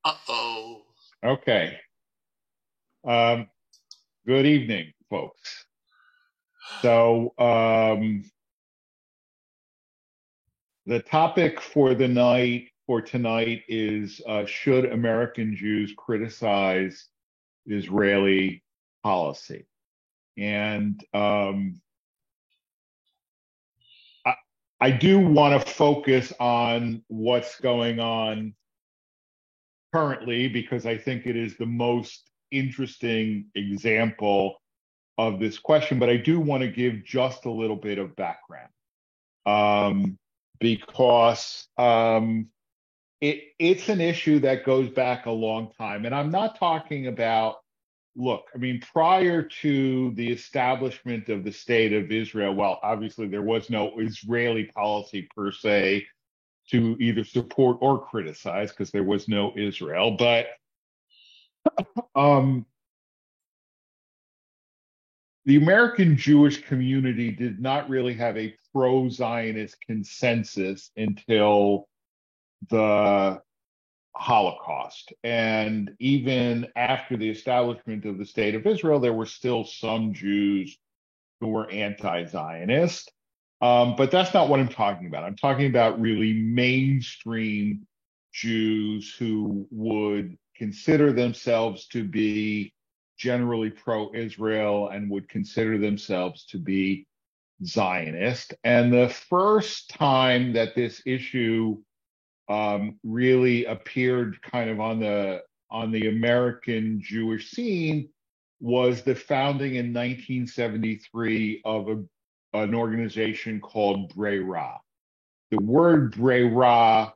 Uh-oh. Okay. Um, Good evening, folks. So, the topic for the night for tonight is should American Jews criticize Israeli policy? And I, I do want to focus on what's going on currently because I think it is the most interesting example of this question, but I do want to give just a little bit of background um, because it's an issue that goes back a long time. And I'm not talking about, look, I mean, prior to the establishment of the state of Israel, well, obviously there was no Israeli policy per se to either support or criticize because there was no Israel. But um, the American Jewish community did not really have a pro Zionist consensus until the Holocaust. And even after the establishment of the State of Israel, there were still some Jews who were anti Zionist. But that's not what I'm talking about. I'm talking about really mainstream Jews who would consider themselves to be generally pro Israel and would consider themselves to be Zionist. And the first time that this issue really appeared kind of on the American Jewish scene was the founding in 1973 of an organization called Brei Ra. The word Brei Ra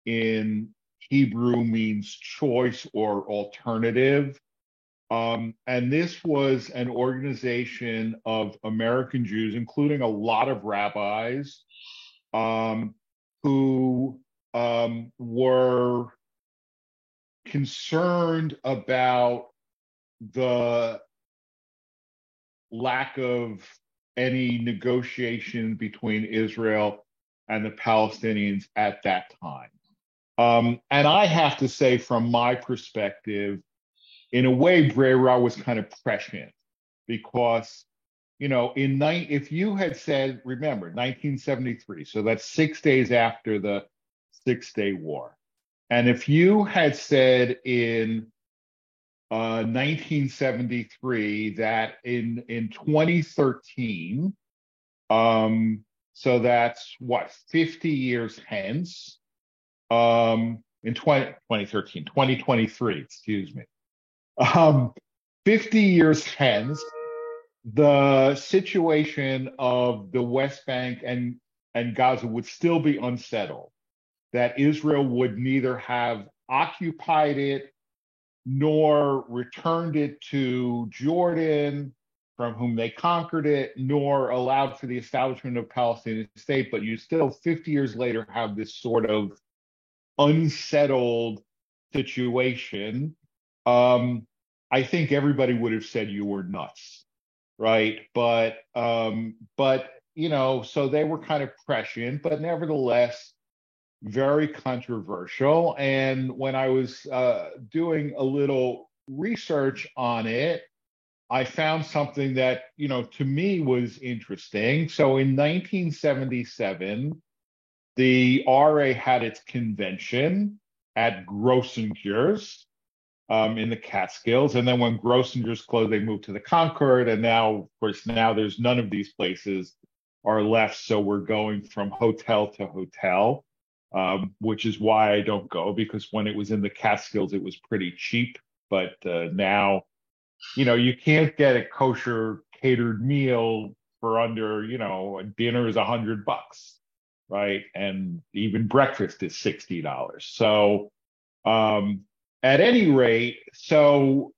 in Hebrew means choice or alternative. And this was an organization of American Jews, including a lot of rabbis, um, who were concerned about the lack of any negotiation between Israel and the Palestinians at that time. And I have to say, from my perspective, in a way, Brei Ra was kind of prescient because, if you had said, remember, 1973, so that's 6 days after the Six-Day War. And if you had said in 1973 that in 2013, so that's what, 50 years hence, in 2013, 2023, excuse me, um, 50 years hence, the situation of the West Bank and Gaza would still be unsettled, that Israel would neither have occupied it nor returned it to Jordan, from whom they conquered it, nor allowed for the establishment of a Palestinian state. But you still, 50 years later, have this sort of unsettled situation. Um, I think everybody would have said you were nuts, right? But so they were kind of prescient, but nevertheless very controversial. And when I was doing a little research on it, I found something that, to me was interesting. So in 1977, the RA had its convention at Grossinger's in the Catskills. And then when Grossinger's closed, they moved to the Concord. And now, of course, now there's none of these places are left. So we're going from hotel to hotel, which is why I don't go, because when it was in the Catskills, it was pretty cheap. But now, you can't get a kosher catered meal for under, a dinner is $100, right? And even breakfast is $60. So, um, at any rate, so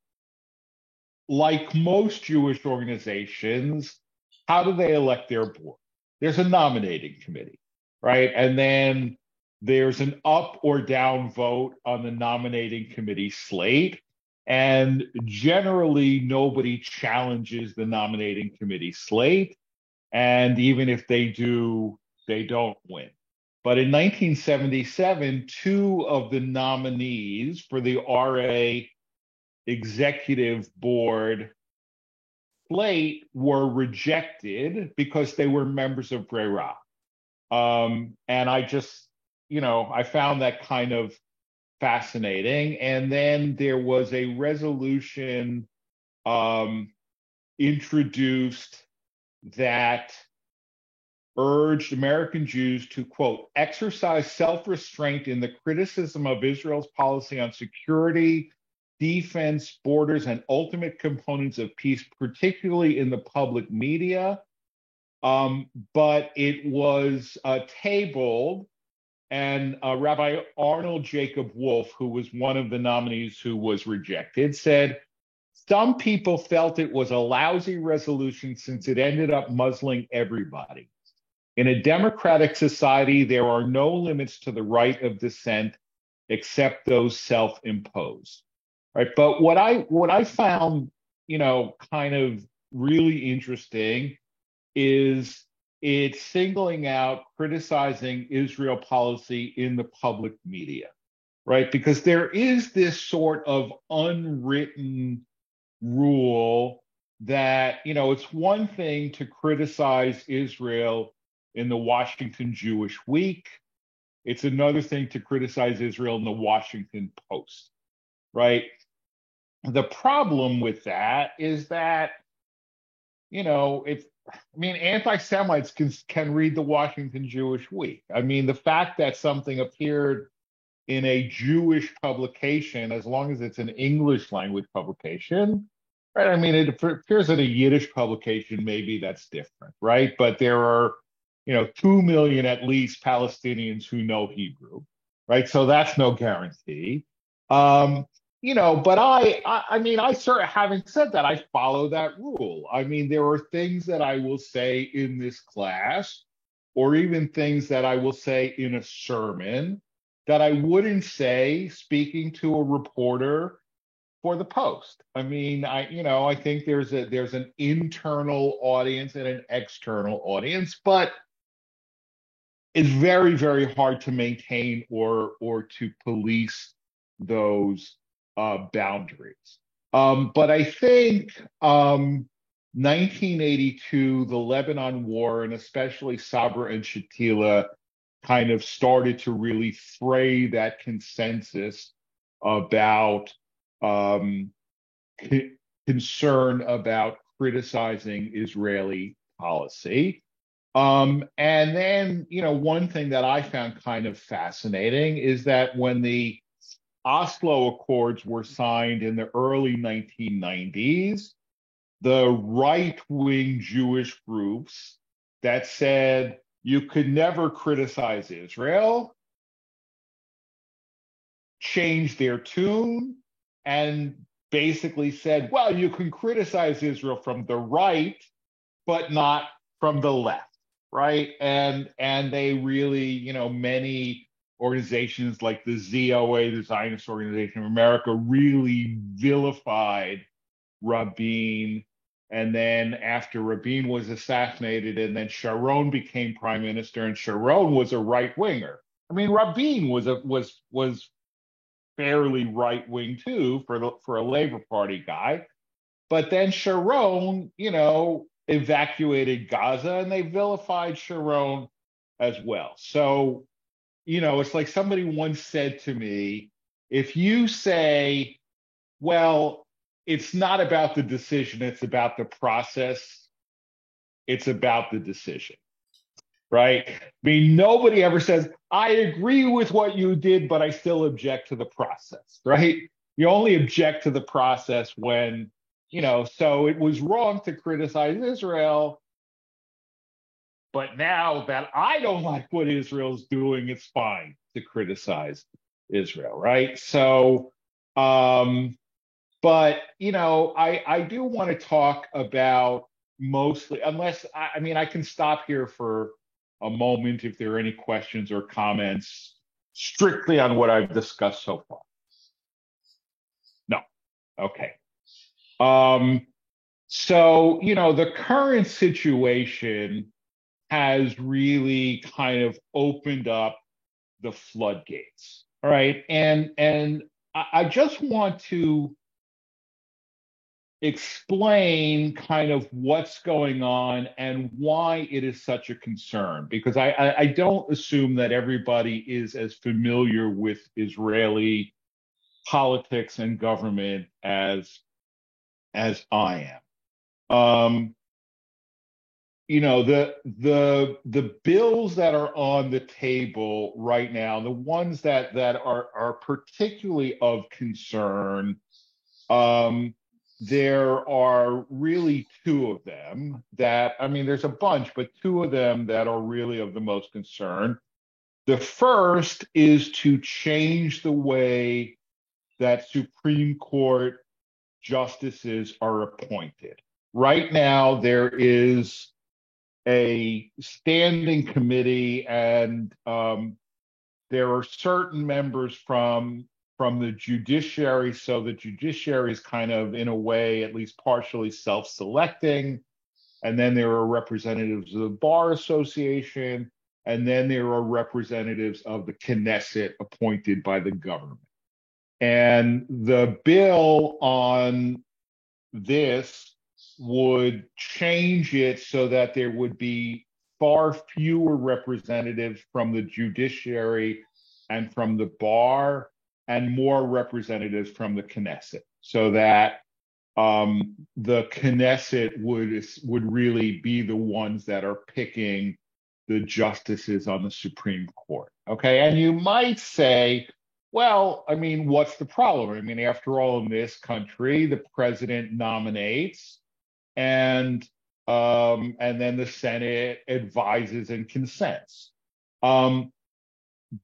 like most Jewish organizations, how do they elect their board? There's a nominating committee, right? And then there's an up or down vote on the nominating committee slate. And generally, nobody challenges the nominating committee slate. And even if they do, they don't win. But in 1977, two of the nominees for the RA executive board slate were rejected because they were members of Brera. And I just, I found that kind of fascinating. And then there was a resolution introduced that urged American Jews to, quote, exercise self-restraint in the criticism of Israel's policy on security, defense, borders, and ultimate components of peace, particularly in the public media. But it was tabled, and Rabbi Arnold Jacob Wolf, who was one of the nominees who was rejected, said, some people felt it was a lousy resolution since it ended up muzzling everybody. In a democratic society, there are no limits to the right of dissent except those self-imposed. Right. But what I found, kind of really interesting is it's singling out criticizing Israel policy in the public media, right? Because there is this sort of unwritten rule that, it's one thing to criticize Israel in the Washington Jewish Week. It's another thing to criticize Israel in the Washington Post, right? The problem with that is that, anti-Semites can read the Washington Jewish Week. I mean, the fact that something appeared in a Jewish publication, as long as it's an English language publication, right? I mean, it appears in a Yiddish publication, maybe that's different, right? But there are, 2 million at least Palestinians who know Hebrew, right? So that's no guarantee. But I sort of, having said that, I follow that rule. I mean, there are things that I will say in this class, or even things that I will say in a sermon that I wouldn't say speaking to a reporter for the Post. I mean, I think there's an internal audience and an external audience, but it's very, very hard to maintain or to police those boundaries. But I think 1982, the Lebanon War, and especially Sabra and Shatila, kind of started to really fray that consensus about concern about criticizing Israeli policy. And then, one thing that I found kind of fascinating is that when the Oslo Accords were signed in the early 1990s, the right-wing Jewish groups that said you could never criticize Israel changed their tune and basically said, well, you can criticize Israel from the right, but not from the left. Right. And they really, many organizations like the ZOA, the Zionist Organization of America, really vilified Rabin. And then after Rabin was assassinated and then Sharon became prime minister, and Sharon was a right winger. I mean, Rabin was fairly right wing too for a Labor Party guy. But then Sharon, evacuated Gaza, and they vilified Sharon as well. So, it's like somebody once said to me, if you say, well, it's not about the decision, it's about the process, it's about the decision, right? I mean, nobody ever says, I agree with what you did, but I still object to the process, right? You only object to the process when, so it was wrong to criticize Israel, but now that I don't like what Israel's doing, it's fine to criticize Israel, right? So, but, I do want to talk about mostly, I can stop here for a moment if there are any questions or comments strictly on what I've discussed so far. No. Okay. So, the current situation has really kind of opened up the floodgates. All right. And I just want to explain kind of what's going on and why it is such a concern, because I don't assume that everybody is as familiar with Israeli politics and government as I am. The bills that are on the table right now, the ones that are particularly of concern, there are really two of them that, I mean, there's a bunch, but two of them that are really of the most concern. The first is to change the way that Supreme Court justices are appointed. Right now, there is a standing committee, and there are certain members from the judiciary. So the judiciary is kind of, in a way, at least partially self-selecting. And then there are representatives of the Bar Association, and then there are representatives of the Knesset appointed by the government. And the bill on this would change it so that there would be far fewer representatives from the judiciary and from the bar, and more representatives from the Knesset, so that the Knesset would really be the ones that are picking the justices on the Supreme Court. Okay, and you might say, well, I mean, what's the problem? I mean, after all, in this country, the president nominates, and then the Senate advises and consents.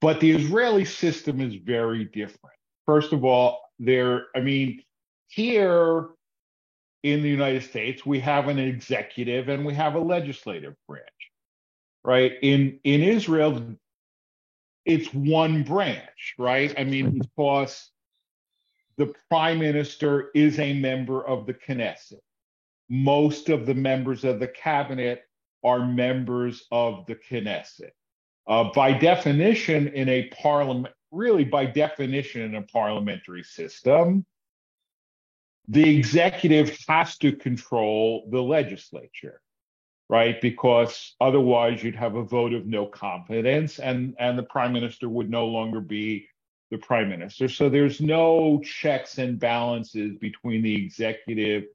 But the Israeli system is very different. First of all, here in the United States, we have an executive and we have a legislative branch, right? In Israel, it's one branch, right? I mean, because the prime minister is a member of the Knesset. Most of the members of the cabinet are members of the Knesset. By definition, in a parliamentary system, the executive has to control the legislature, right? Because otherwise you'd have a vote of no confidence, and the prime minister would no longer be the prime minister. So there's no checks and balances between the executive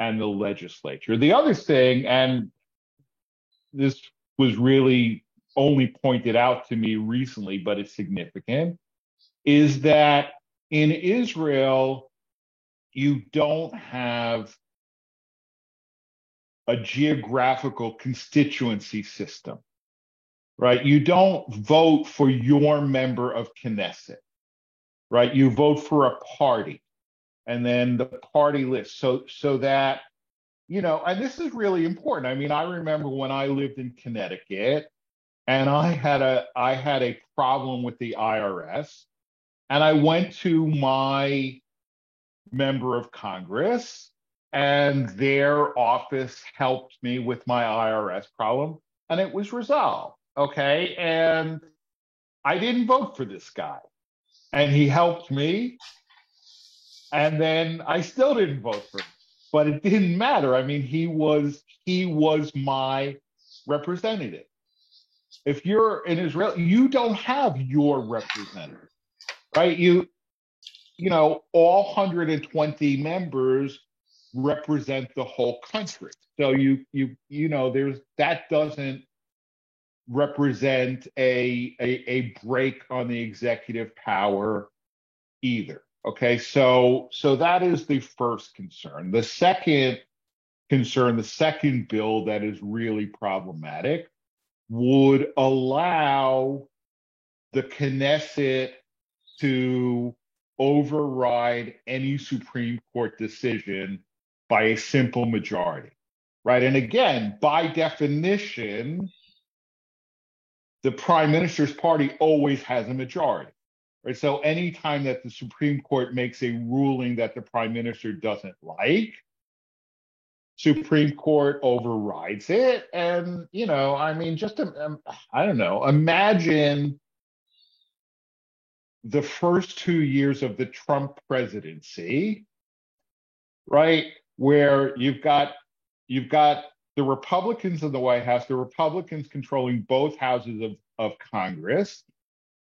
and the legislature. The other thing, and this was really only pointed out to me recently, but it's significant, is that in Israel, you don't have a geographical constituency system, right? You don't vote for your member of Knesset, right? You vote for a party, and then the party list. So that, and this is really important. I mean, I remember when I lived in Connecticut, and I had a problem with the IRS, and I went to my member of Congress, and their office helped me with my IRS problem, and it was resolved. Okay, and I didn't vote for this guy, and he helped me, and then I still didn't vote for him, but it didn't matter. I mean, he was my representative. If you're in Israel, you don't have your representative, right? All 120 members represent the whole country. So that doesn't represent a break on the executive power either. Okay, so that is the first concern. The second concern, the second bill that is really problematic, would allow the Knesset to override any Supreme Court decision by a simple majority, right? And again, by definition, the prime minister's party always has a majority, right? So anytime that the Supreme Court makes a ruling that the prime minister doesn't like, Supreme Court overrides it. And, I mean, I don't know, imagine the first 2 years of the Trump presidency, right? Where you've got the Republicans in the White House, the Republicans controlling both houses of Congress.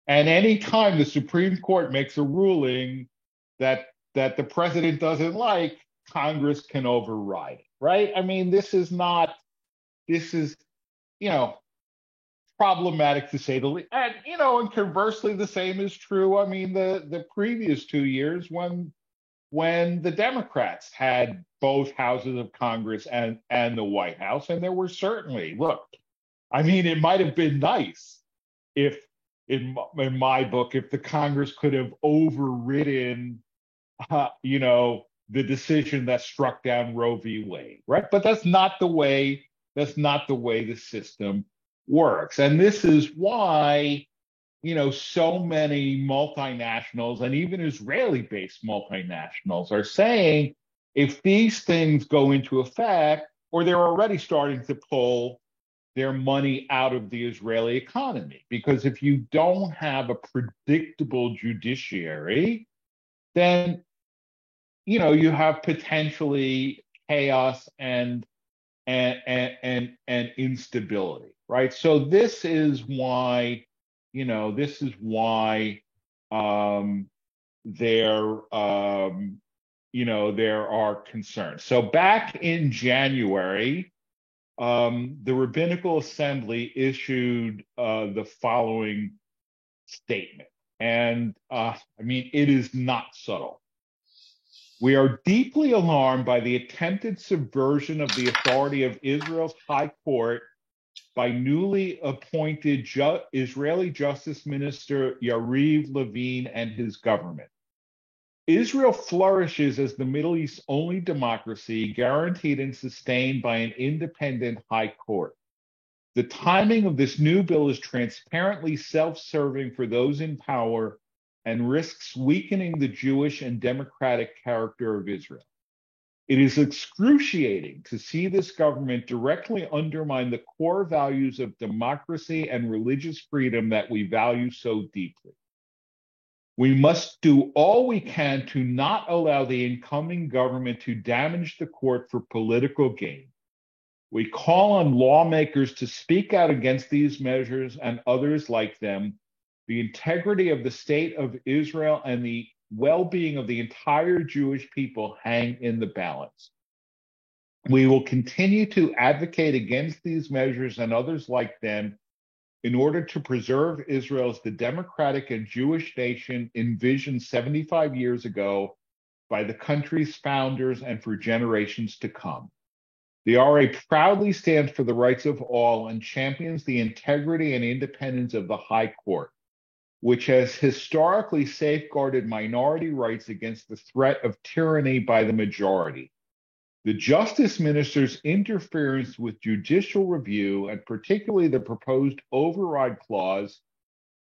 And anytime the Supreme Court makes a ruling that the president doesn't like, Congress can override it, right? I mean, this is, you know, problematic to say the least. And conversely, the same is true. I mean, the previous 2 years when the Democrats had both houses of Congress and the White House, and there were certainly, look, I mean, it might have been nice if, in my book, if the Congress could have overridden, the decision that struck down Roe v. Wade, right? But that's not the way the system works. And this is why, so many multinationals and even Israeli-based multinationals are saying if these things go into effect, or they're already starting to pull their money out of the Israeli economy. Because if you don't have a predictable judiciary, then you have potentially chaos and instability, right? So this is why there are concerns. So back in January, the Rabbinical Assembly issued the following statement, and I mean, it is not subtle. We are deeply alarmed by the attempted subversion of the authority of Israel's High Court by newly appointed Israeli Justice Minister Yariv Levin and his government. Israel flourishes as the Middle East's only democracy, guaranteed and sustained by an independent High Court. The timing of this new bill is transparently self-serving for those in power and risks weakening the Jewish and democratic character of Israel. It is excruciating to see this government directly undermine the core values of democracy and religious freedom that we value so deeply. We must do all we can to not allow the incoming government to damage the court for political gain. We call on lawmakers to speak out against these measures and others like them. The integrity of the state of Israel and the well-being of the entire Jewish people hang in the balance. We will continue to advocate against these measures and others like them in order to preserve Israel as the democratic and Jewish nation envisioned 75 years ago by the country's founders and for generations to come. The RA proudly stands for the rights of all and champions the integrity and independence of the High Court, which has historically safeguarded minority rights against the threat of tyranny by the majority. The Justice Minister's interference with judicial review, and particularly the proposed override clause,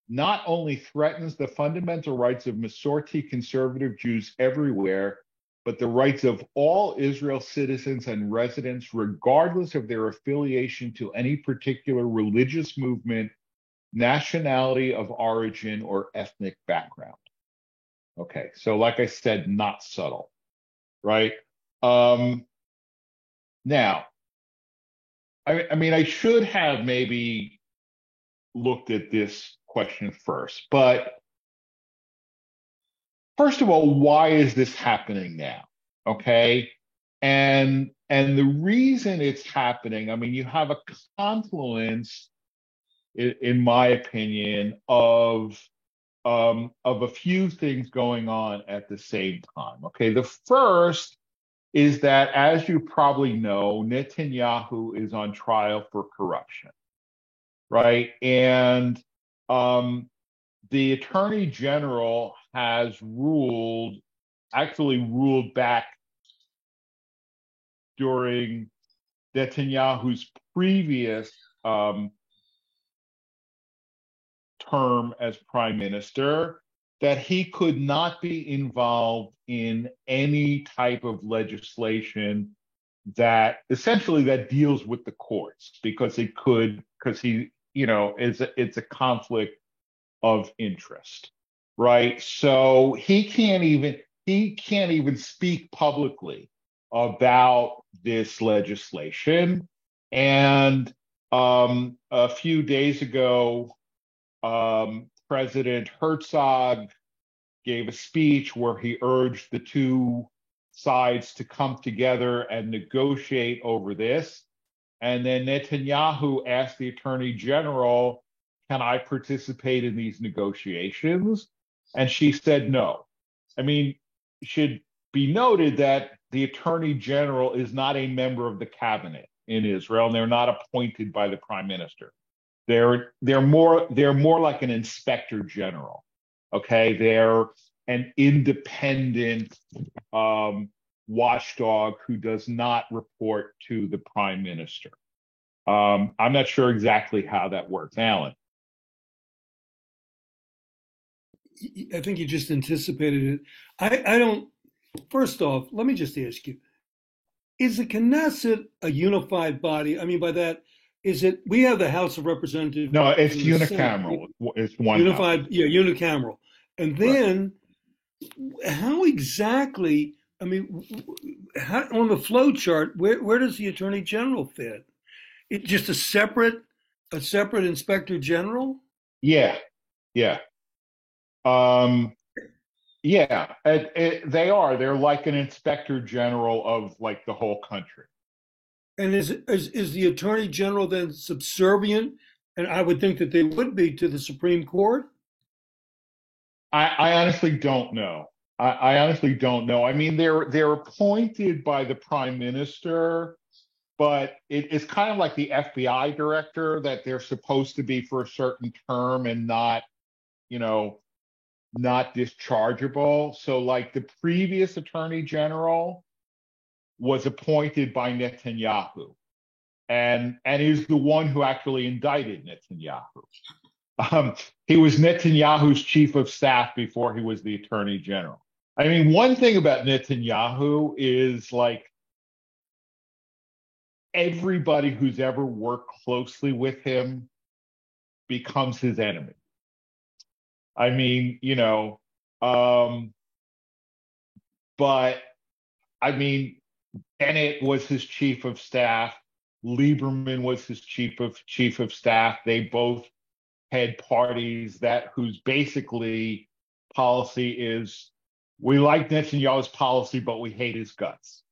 not only threatens the fundamental rights of Masorti conservative Jews everywhere, but the rights of all Israel citizens and residents, regardless of their affiliation to any particular religious movement, nationality of origin, or ethnic background. Okay, so like I said, not subtle, right? Now, I mean, I should have maybe looked at this question first, but first of all, why is this happening now? Okay, and the reason it's happening, I mean, you have a confluence, in my opinion, of a few things going on at the same time. Okay, the first is that, as you probably know, Netanyahu is on trial for corruption, right? And the Attorney General has ruled back during Netanyahu's previous term as prime minister that he could not be involved in any type of legislation essentially that deals with the courts because he, it's a conflict of interest, right? So he can't even speak publicly about this legislation. And a few days ago, President Herzog gave a speech where he urged the two sides to come together and negotiate over this. And then Netanyahu asked the attorney general, can I participate in these negotiations? And she said no. I mean, it should be noted that the attorney general is not a member of the cabinet in Israel, and they're not appointed by the prime minister. They're more like an inspector general. Okay, they're an independent watchdog who does not report to the prime minister. I'm not sure exactly how that works. Alan. I think you just anticipated it. I don't. First off, let me just ask you: is the Knesset a unified body? I mean, by that, is it? We have the House of Representatives. No, it's and the unicameral. Senate. It's one Unified, house. yeah, unicameral. And Right. then, how exactly? I mean, on the flow chart, where does the Attorney General fit? It just a separate Inspector General? Yeah, yeah. Um, yeah, they are. They're like an inspector general of like the whole country. And is the Attorney General then subservient? And I would think that they would be to the Supreme Court. I honestly don't know. I honestly don't know. I mean, they're appointed by the prime minister, but it's kind of like the FBI director that they're supposed to be for a certain term and not, you know, not dischargeable. So, like the previous attorney general was appointed by Netanyahu, and is the one who actually indicted Netanyahu. He was Netanyahu's chief of staff before he was the attorney general. I mean, one thing about Netanyahu is like everybody who's ever worked closely with him becomes his enemy. I mean, but I mean, Bennett was his chief of staff. Lieberman was his chief of staff. They both had parties whose basically policy is we like Netanyahu's policy, but we hate his guts,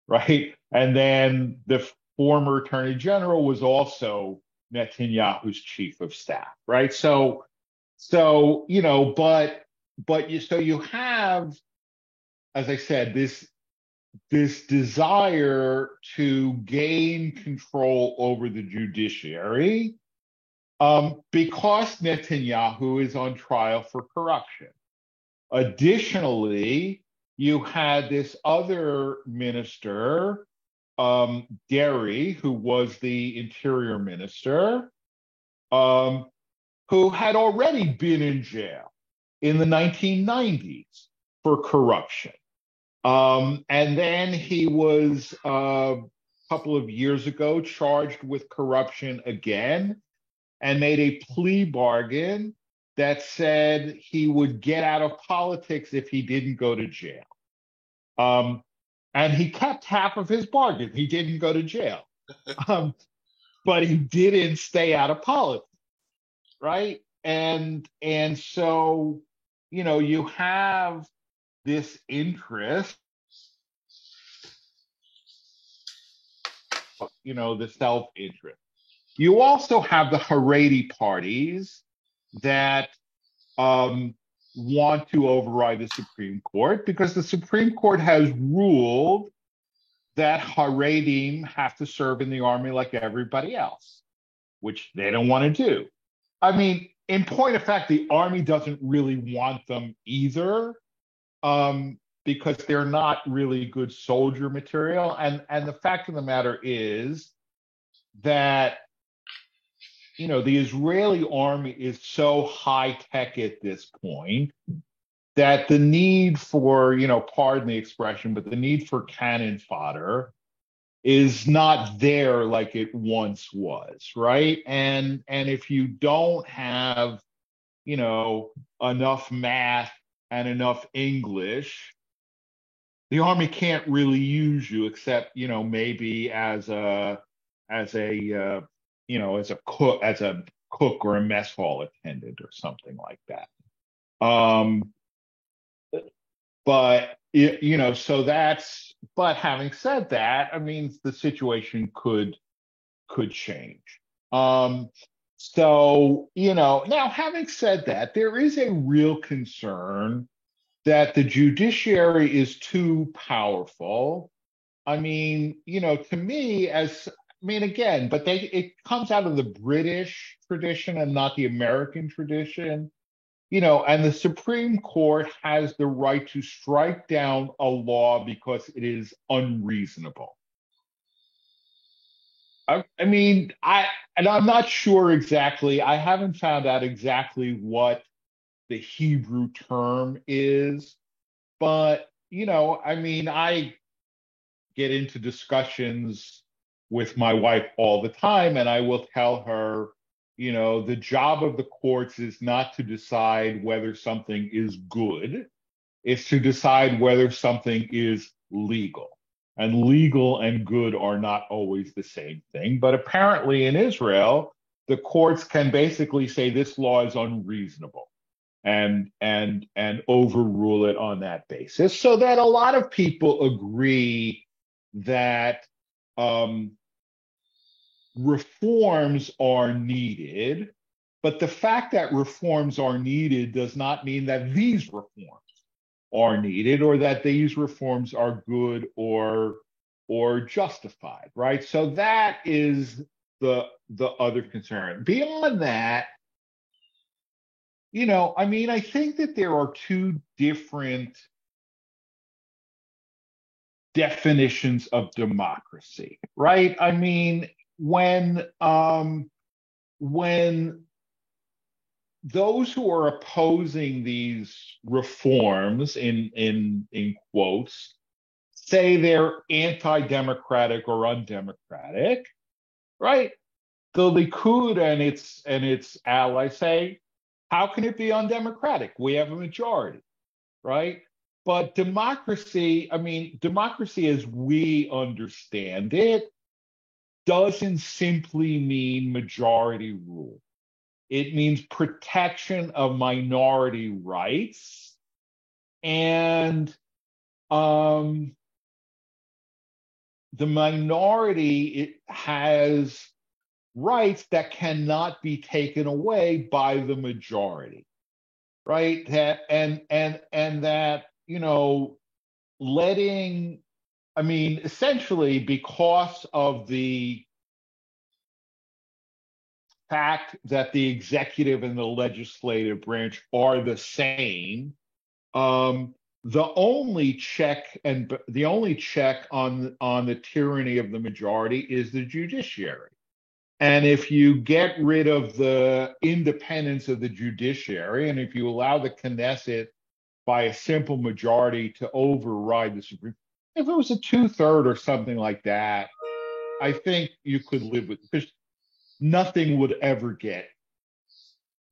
right? And then the former attorney general was also Netanyahu's chief of staff, right? So you have, as I said, this desire to gain control over the judiciary because Netanyahu is on trial for corruption. Additionally, you had this other minister, Derry, who was the interior minister, who had already been in jail in the 1990s for corruption. And then he was a couple of years ago charged with corruption again and made a plea bargain that said he would get out of politics if he didn't go to jail. And he kept half of his bargain. He didn't go to jail. But he didn't stay out of politics, right? And so, you have this interest, the self-interest. You also have the Haredi parties that want to override the Supreme Court because the Supreme Court has ruled that Haredim have to serve in the army like everybody else, which they don't want to do. I mean, in point of fact, the army doesn't really want them either because they're not really good soldier material. And the fact of the matter is that the Israeli army is so high tech at this point that the need for, pardon the expression, but the need for cannon fodder is not there like it once was, right? And if you don't have, you know, enough math and enough English, the army can't really use you except, you know, maybe as a as a cook or a mess hall attendant or something like that. Um, but you know, so that's. But having said that, I mean, the situation could change. Um, so you know, now having said that, there is a real concern that the judiciary is too powerful. I mean, you know, to me, I mean, again, but it comes out of the British tradition and not the American tradition, you know, and the Supreme Court has the right to strike down a law because it is unreasonable. I mean, and I'm not sure exactly. I haven't found out exactly what the Hebrew term is, but you know, I mean, I get into discussions with my wife all the time, and I will tell her, you know, the job of the courts is not to decide whether something is good, it's to decide whether something is legal. And legal and good are not always the same thing. But apparently in Israel, the courts can basically say this law is unreasonable and overrule it on that basis. So that a lot of people agree that um, reforms are needed, but the fact that reforms are needed does not mean that these reforms are needed or that these reforms are good or justified, right? So that is the other concern. Beyond that, you know, I mean, I think that there are two different definitions of democracy, right? I mean, when those who are opposing these reforms in quotes say they're anti-democratic or undemocratic, right? The Likud and its allies say, how can it be undemocratic? We have a majority, right? But democracy, I mean, democracy as we understand it doesn't simply mean majority rule. It means protection of minority rights and um, the minority it has rights that cannot be taken away by the majority, right? That and that, you know, letting, I mean, essentially because of the fact that the executive and the legislative branch are the same, um, the only check on the tyranny of the majority is the judiciary. And if you get rid of the independence of the judiciary, and if you allow the Knesset by a simple majority to override the Supreme, if it was a two-third or something like that, I think you could live with, because nothing would ever get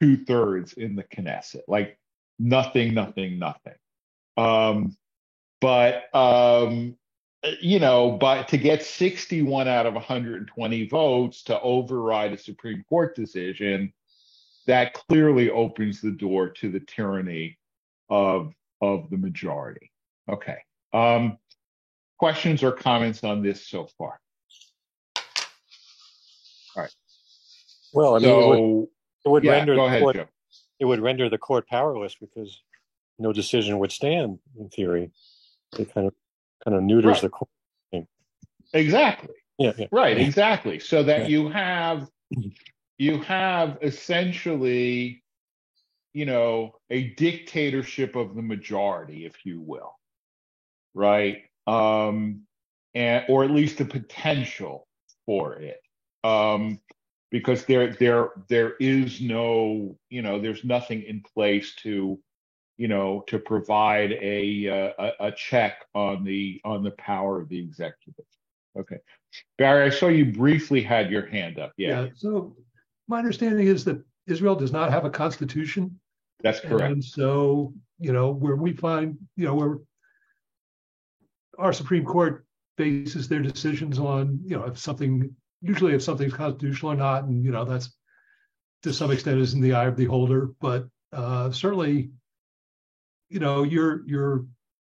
two-thirds in the Knesset. Like nothing, nothing, nothing. Um, but you know, but to get 61 out of 120 votes to override a Supreme Court decision, that clearly opens the door to the tyranny of the majority. Okay. Questions or comments on this so far? All right. Well, I mean, So it would yeah, render go the ahead, court Joe. it would render the court powerless because no decision would stand in theory. It kind of neuters Right. the court. Exactly. Yeah, yeah. Right, exactly. So that Yeah. you have essentially, you know, a dictatorship of the majority, if you will, right? And or at least the potential for it. Because there is no, you know, there's nothing in place to, you know, to provide a check on the power of the executive. Okay. Barry, I saw you briefly had your hand up. Yeah, Yeah. So my understanding is that Israel does not have a constitution. that's correct. And so, where we find, where our Supreme Court bases their decisions on, usually if something's constitutional or not, and, that's to some extent is in the eye of the beholder. But certainly, your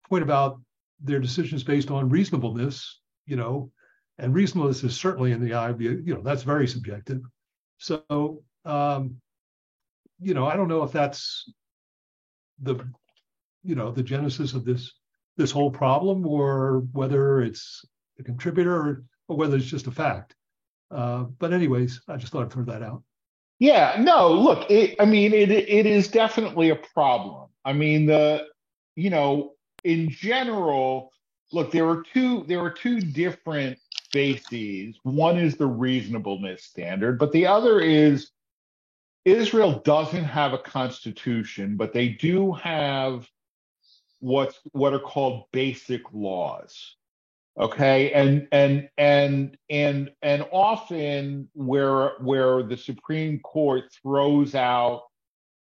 point about their decisions based on reasonableness, and reasonableness is certainly in the eye of the, that's very subjective. So, I don't know if that's the, the genesis of this whole problem, or whether it's a contributor, or whether it's just a fact. But anyways, I just thought I'd throw that out. Yeah, no, look, it is definitely a problem. I mean, in general, look, there are two different bases. One is the reasonableness standard, but the other is Israel doesn't have a constitution, but they do have what are called basic laws. Okay, and often where the Supreme Court throws out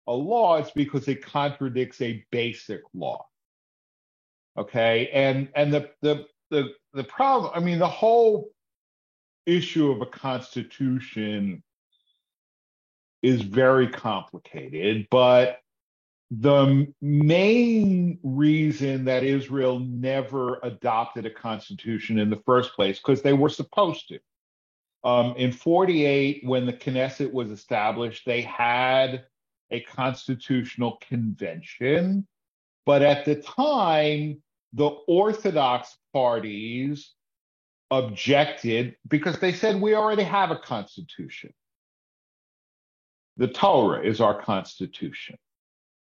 a law, it's because it contradicts a basic law. Okay, and the problem, I mean, the whole issue of a constitution is very complicated, but the main reason that Israel never adopted a constitution in the first place, because they were supposed to. In 48, when the Knesset was established, they had a constitutional convention, but at the time, the Orthodox parties objected because they said, we already have a constitution. The Torah is our constitution.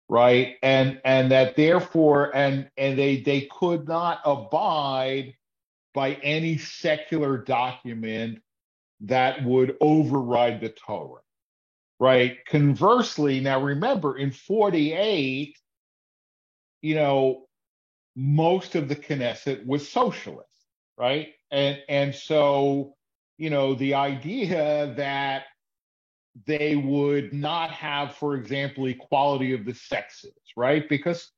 Right, and that therefore, and they could not abide by any secular document that would override the Torah. Right. Conversely, now remember, in 48, most of the Knesset was socialist, right, and so the idea that they would not have, for example, equality of the sexes, right? Because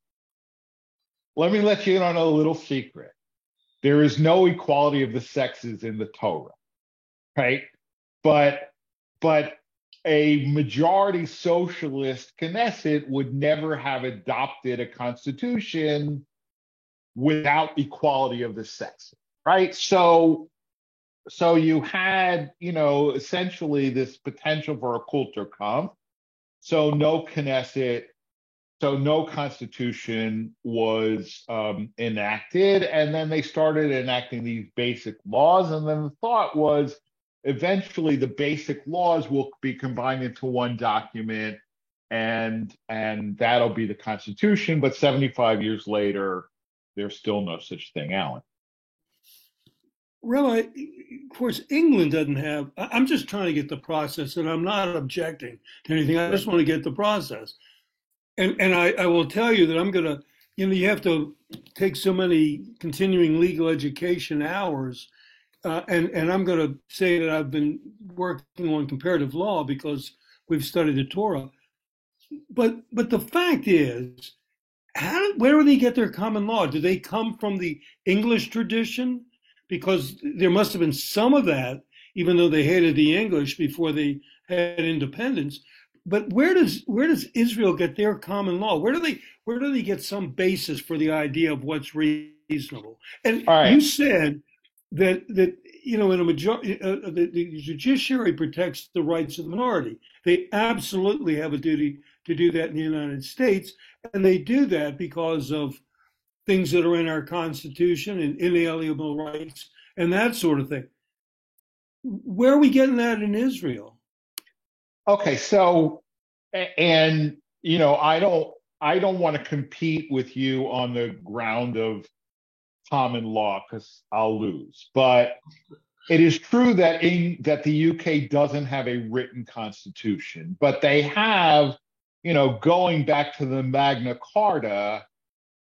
let me let you in on a little secret. There is no equality of the sexes in the Torah, right? But a majority socialist Knesset would never have adopted a constitution without equality of the sexes, right? So you had, essentially this potential for a Kultur Kampf. So no Knesset, so no constitution was enacted. And then they started enacting these basic laws. And then the thought was eventually the basic laws will be combined into one document, and that'll be the Constitution. But 75 years later, there's still no such thing, Alan. Rabbi, of course, England doesn't have, I'm just trying to get the process, and I'm not objecting to anything. I just want to get the process. And I will tell you that I'm going to, you have to take so many continuing legal education hours. And I'm going to say that I've been working on comparative law because we've studied the Torah. But the fact is, where do they get their common law? Do they come from the English tradition? Because there must have been some of that, even though they hated the English before they had independence. But where does Israel get their common law? Where do they get some basis for the idea of what's reasonable? And you said that in a majority, the judiciary protects the rights of the minority. They absolutely have a duty to do that in the United States, and they do that because of things that are in our Constitution and inalienable rights and that sort of thing. Where are we getting that in Israel? Okay, so, and I don't want to compete with you on the ground of common law because I'll lose. But it is true that the UK doesn't have a written constitution, but they have, going back to the Magna Carta,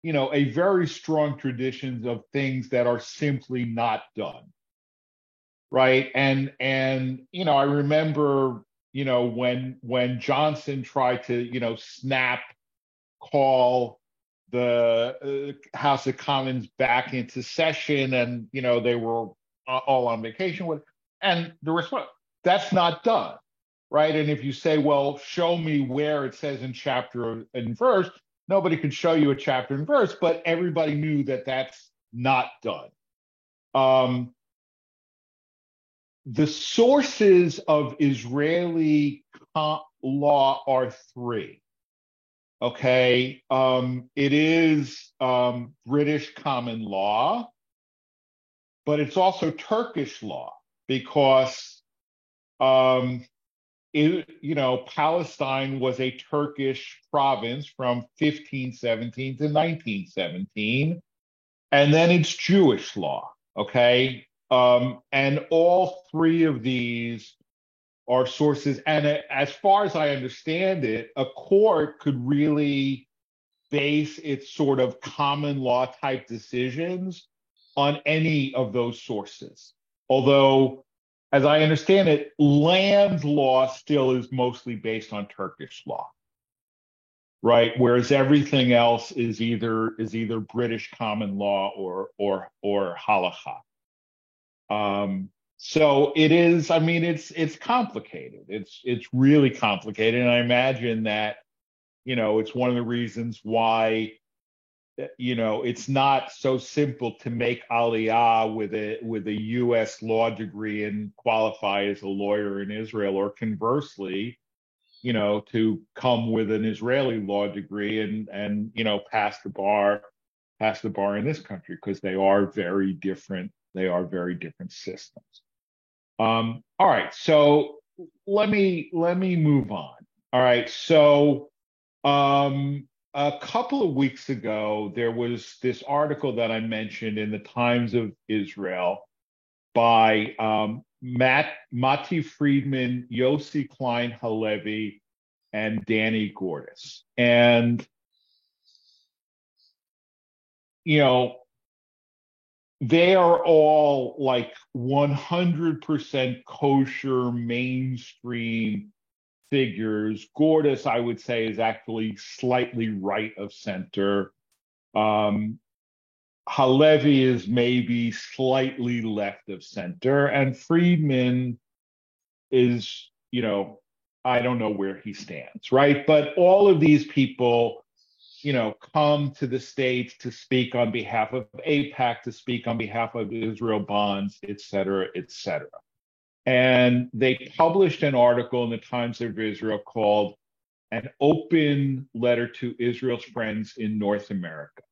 a very strong tradition of things that are simply not done. right? And I remember, when Johnson tried to, snap call the House of Commons back into session, and they were all on vacation and the response, that's not done, right? And if you say, well, show me where it says in chapter and verse, nobody could show you a chapter and verse, but everybody knew that that's not done. The sources of Israeli law are three. Okay, it is British common law, but it's also Turkish law because Palestine was a Turkish province from 1517 to 1917, and then it's Jewish law. Okay, and all three of these are sources. And as far as I understand it, a court could really base its sort of common law type decisions on any of those sources. Although, as I understand it, land law still is mostly based on Turkish law, right? Whereas everything else is either British common law or halakha. So it is, it's complicated. It's really complicated. And I imagine that, it's one of the reasons why, it's not so simple to make aliyah with a U.S. law degree and qualify as a lawyer in Israel, or conversely, to come with an Israeli law degree and pass the bar in this country, because they are very different. They are very different systems. All right, so let me move on. All right, so a couple of weeks ago, there was this article that I mentioned in the Times of Israel by Mati Friedman, Yossi Klein Halevi, and Danny Gordis. And, they are all like 100% kosher mainstream figures. Gordis, I would say, is actually slightly right of center. Halevi is maybe slightly left of center. And Friedman is, I don't know where he stands, right? But all of these people, come to the States to speak on behalf of AIPAC, to speak on behalf of Israel Bonds, et cetera, et cetera. And they published an article in the Times of Israel called An Open Letter to Israel's Friends in North America.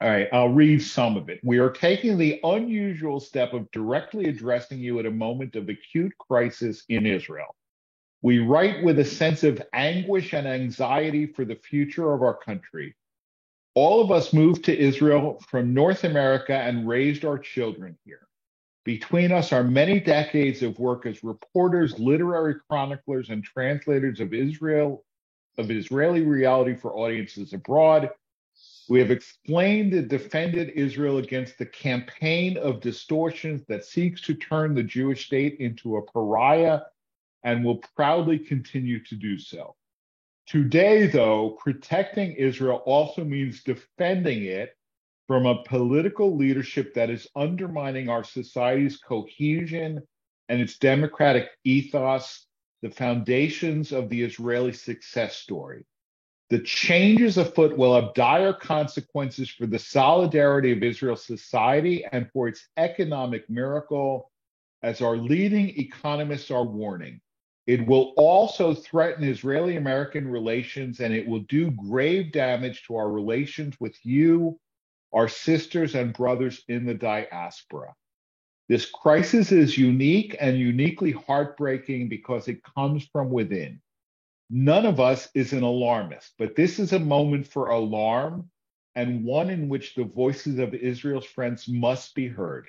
All right, I'll read some of it. We are taking the unusual step of directly addressing you at a moment of acute crisis in Israel. We write with a sense of anguish and anxiety for the future of our country. All of us moved to Israel from North America and raised our children here. Between us are many decades of work as reporters, literary chroniclers, and translators of Israeli reality for audiences abroad. We have explained and defended Israel against the campaign of distortions that seeks to turn the Jewish state into a pariah, and will proudly continue to do so. Today, though, protecting Israel also means defending it from a political leadership that is undermining our society's cohesion and its democratic ethos, the foundations of the Israeli success story. The changes afoot will have dire consequences for the solidarity of Israel's society and for its economic miracle, as our leading economists are warning. It will also threaten Israeli-American relations, and it will do grave damage to our relations with you, our sisters and brothers in the diaspora. This crisis is unique and uniquely heartbreaking because it comes from within. None of us is an alarmist, but this is a moment for alarm, and one in which the voices of Israel's friends must be heard.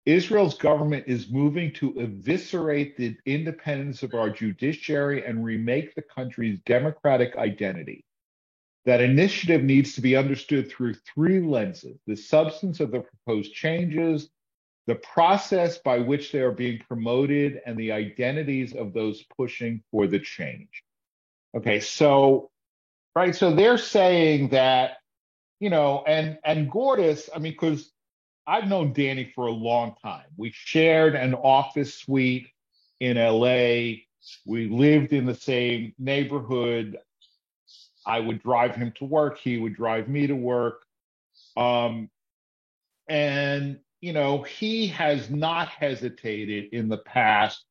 Israel's government is moving to eviscerate the independence of our judiciary and remake the country's democratic identity. That initiative needs to be understood through three lenses: the substance of the proposed changes, the process by which they are being promoted, and the identities of those pushing for the change. Okay, so, right, so they're saying that, and Gordis, I mean, because I've known Danny for a long time. We shared an office suite in LA. We lived in the same neighborhood. I would drive him to work. He would drive me to work. And, he has not hesitated in the past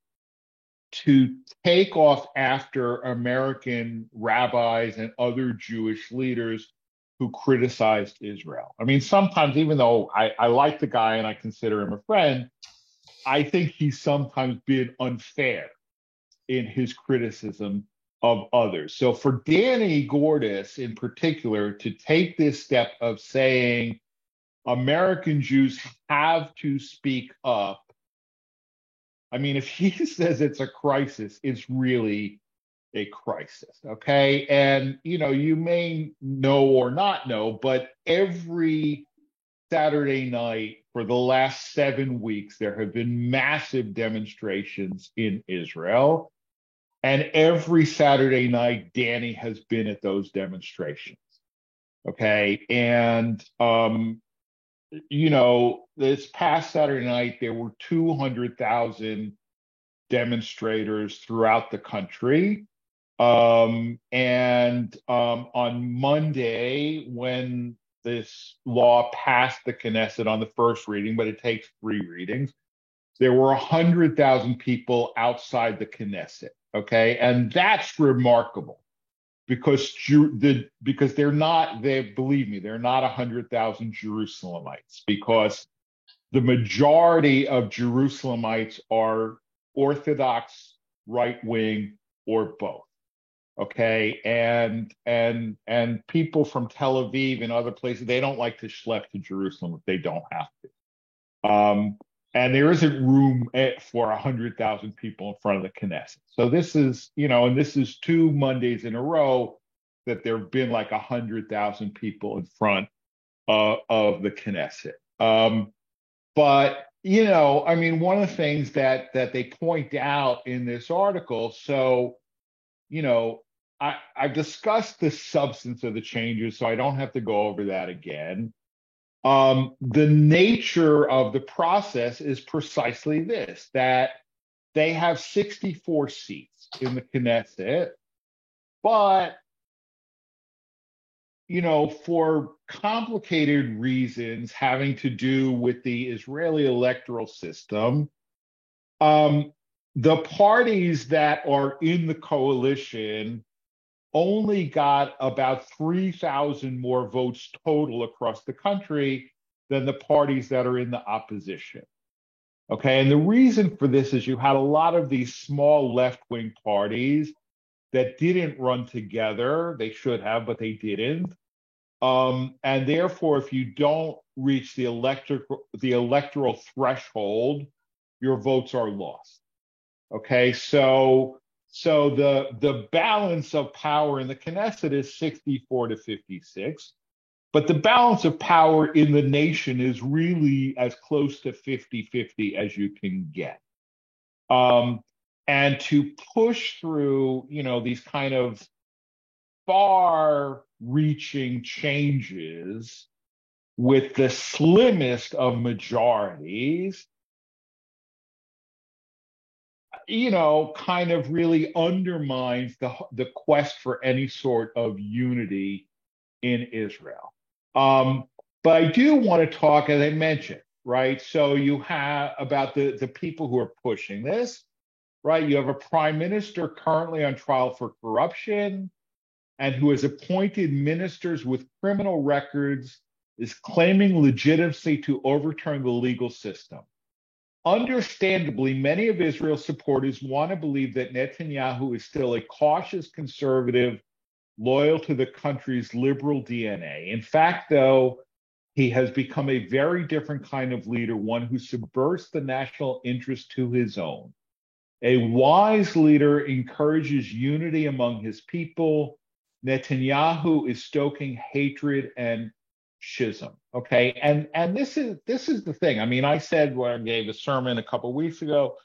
to take off after American rabbis and other Jewish leaders who criticized Israel. I mean, sometimes, even though I like the guy and I consider him a friend, I think he's sometimes been unfair in his criticism of others. So for Danny Gordis in particular to take this step of saying American Jews have to speak up, I mean, if he says it's a crisis, it's really a crisis, okay? And, you may know or not know, but every Saturday night for the last 7 weeks, there have been massive demonstrations in Israel. And every Saturday night, Danny has been at those demonstrations, okay? And, this past Saturday night, there were 200,000 demonstrators throughout the country. On Monday, when this law passed the Knesset on the first reading, but it takes 3 readings, there were 100,000 people outside the Knesset, okay? And that's remarkable because they're not, believe me, they're not 100,000 Jerusalemites, because the majority of Jerusalemites are Orthodox, right-wing, or both. Okay, and people from Tel Aviv and other places, they don't like to schlep to Jerusalem if they don't have to. And there isn't room for 100,000 people in front of the Knesset. So this is, and this is 2 Mondays in a row that there have been like 100,000 people in front of the Knesset. But, I mean, one of the things that they point out in this article, so, I've discussed the substance of the changes, so I don't have to go over that again. The nature of the process is precisely this, that they have 64 seats in the Knesset, but, for complicated reasons having to do with the Israeli electoral system, the parties that are in the coalition only got about 3,000 more votes total across the country than the parties that are in the opposition. Okay, and the reason for this is you had a lot of these small left-wing parties that didn't run together. They should have, but they didn't. And therefore, if you don't reach the electoral threshold, your votes are lost. Okay, so the balance of power in the Knesset is 64 to 56, but the balance of power in the nation is really as close to 50-50 as you can get. And to push through, these kind of far-reaching changes with the slimmest of majorities, kind of really undermines the quest for any sort of unity in Israel. But I do want to talk, as I mentioned, right? So you have about the people who are pushing this, right? You have a prime minister currently on trial for corruption and who has appointed ministers with criminal records, is claiming legitimacy to overturn the legal system. Understandably, many of Israel's supporters want to believe that Netanyahu is still a cautious conservative, loyal to the country's liberal DNA. In fact, though, he has become a very different kind of leader, one who subverts the national interest to his own. A wise leader encourages unity among his people. Netanyahu is stoking hatred and schism. Okay, and this is the thing. I mean, I said when I gave a sermon a couple of weeks ago,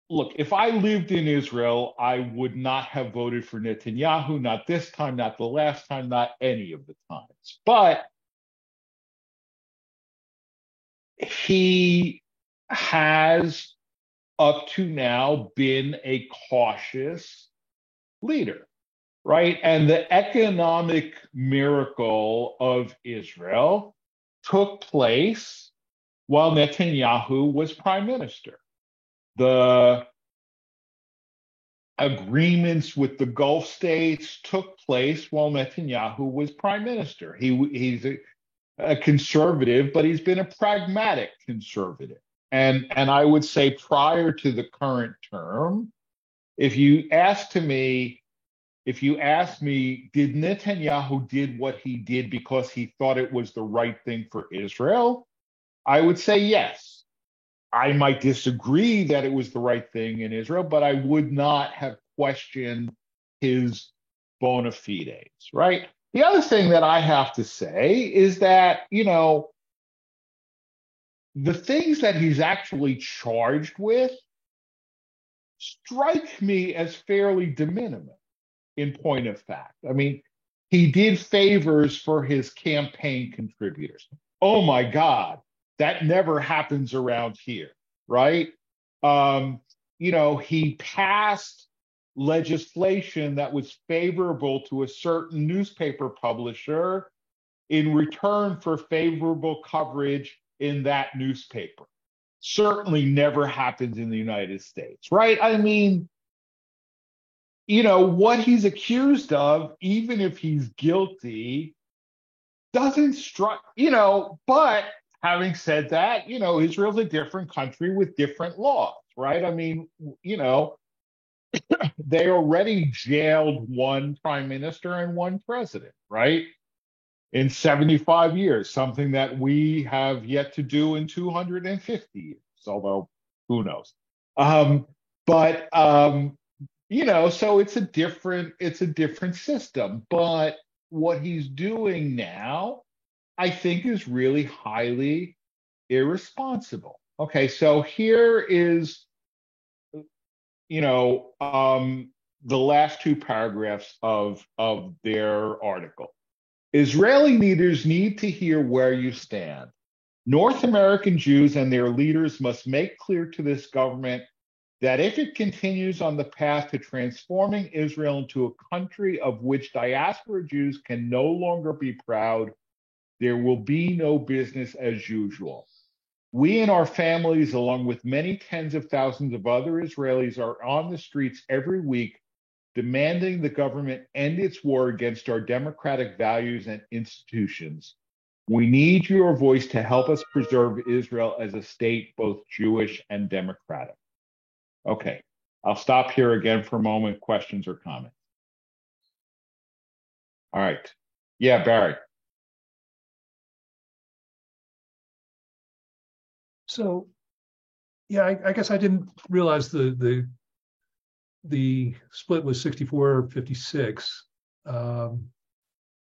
look, if I lived in Israel, I would not have voted for Netanyahu, not this time, not the last time, not any of the times. But he has up to now been a cautious leader, right? And the economic miracle of Israel took place while Netanyahu was prime minister. The agreements with the Gulf states took place while Netanyahu was prime minister. He's a conservative, but he's been a pragmatic conservative. And I would say prior to the current term, if you ask me, did Netanyahu did what he did because he thought it was the right thing for Israel? I would say yes. I might disagree that it was the right thing in Israel, but I would not have questioned his bona fides, right? The other thing that I have to say is that, the things that he's actually charged with strike me as fairly de minimis in point of fact. I mean, he did favors for his campaign contributors. Oh my God, that never happens around here, right? He passed legislation that was favorable to a certain newspaper publisher in return for favorable coverage in that newspaper. Certainly never happens in the United States, right? I mean, what he's accused of, even if he's guilty, doesn't strike, but having said that, Israel's a different country with different laws, right? I mean, they already jailed one prime minister and one president, right? In 75 years, something that we have yet to do in 250 years, although who knows? So it's a different system. But what he's doing now, I think, is really highly irresponsible. Okay, so here is, the last two paragraphs of their article. Israeli leaders need to hear where you stand. North American Jews and their leaders must make clear to this government that if it continues on the path to transforming Israel into a country of which diaspora Jews can no longer be proud, there will be no business as usual. We and our families, along with many tens of thousands of other Israelis, are on the streets every week demanding the government end its war against our democratic values and institutions. We need your voice to help us preserve Israel as a state, both Jewish and democratic. Okay, I'll stop here again for a moment. Questions or comments? All right. Yeah, Barry. So, yeah, I guess I didn't realize the split was 64-56.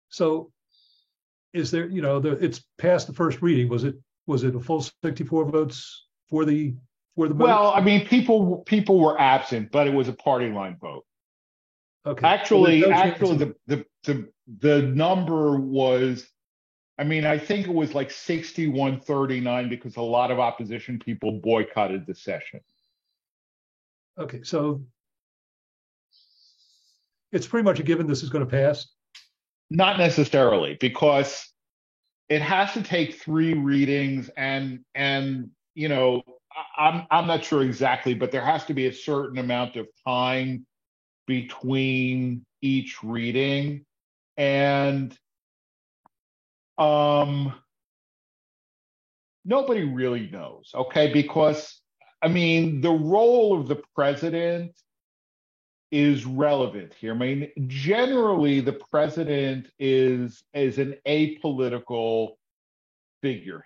So is there, it's past the first reading. Was it a full 64 votes for the vote? Well, I mean, people were absent, but it was a party line vote. Okay. Actually, the number was, I mean, I think it was like 61-39 because a lot of opposition people boycotted the session. Okay, so it's pretty much a given this is going to pass? Not necessarily, because it has to take 3 readings, and I'm not sure exactly, but there has to be a certain amount of time between each reading, and nobody really knows, okay? Because, I mean, the role of the president is relevant here. I mean, generally, the president is an apolitical figure,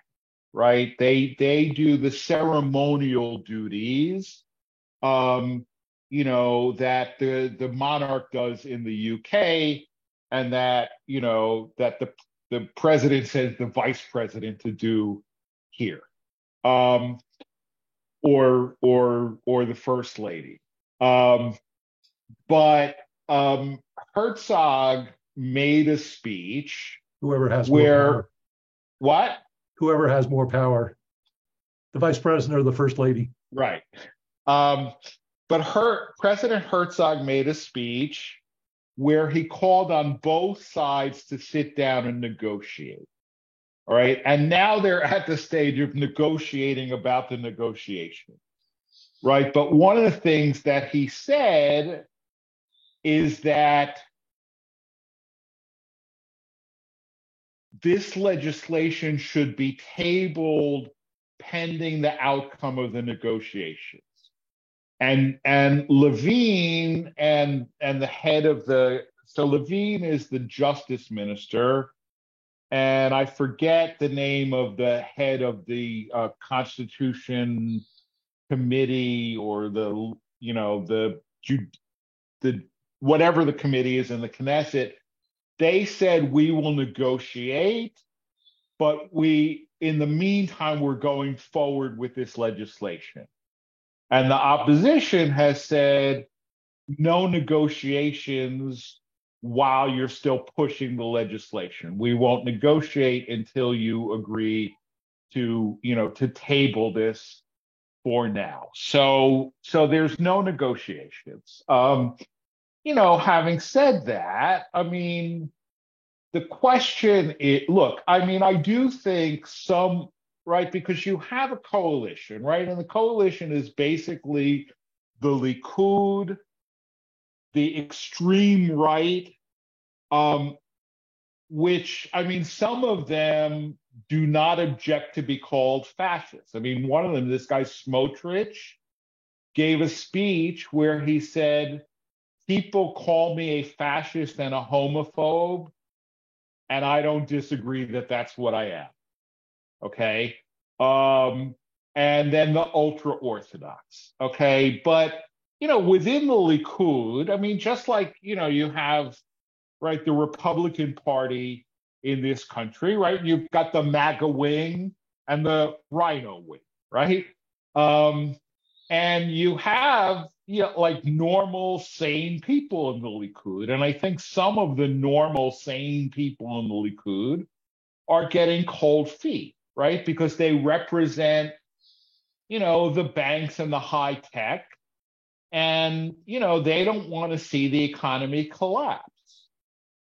right? They do the ceremonial duties, that the monarch does in the UK, and that, that the president says the vice president to do here, or the first lady. But Herzog made a speech Whoever has where more power. What? Whoever has more power, the vice president or the first lady. Right. But President Herzog made a speech where he called on both sides to sit down and negotiate. All right. And now they're at the stage of negotiating about the negotiation. Right. But one of the things that he said is that this legislation should be tabled pending the outcome of the negotiations. And Levine and the head of so Levine is the justice minister, and I forget the name of the head of the Constitution Committee, or the whatever the committee is in the Knesset. They said, we will negotiate, but in the meantime, we're going forward with this legislation. And the opposition has said, no negotiations while you're still pushing the legislation. We won't negotiate until you agree to table this for now. So there's no negotiations. Having said that, I mean, the question is, look, I mean, I do think right, because you have a coalition, right? And the coalition is basically the Likud, the extreme right, which, I mean, some of them do not object to be called fascists. I mean, one of them, this guy Smotrich, gave a speech where he said, people call me a fascist and a homophobe, and I don't disagree that that's what I am. Okay. And then the ultra Orthodox. Okay. But, within the Likud, I mean, just like, you have, right, the Republican Party in this country, right? You've got the MAGA wing and the Rhino wing, right? And you have, like normal, sane people in the Likud. And I think some of the normal, sane people in the Likud are getting cold feet, right? Because they represent, the banks and the high tech. And, they don't want to see the economy collapse,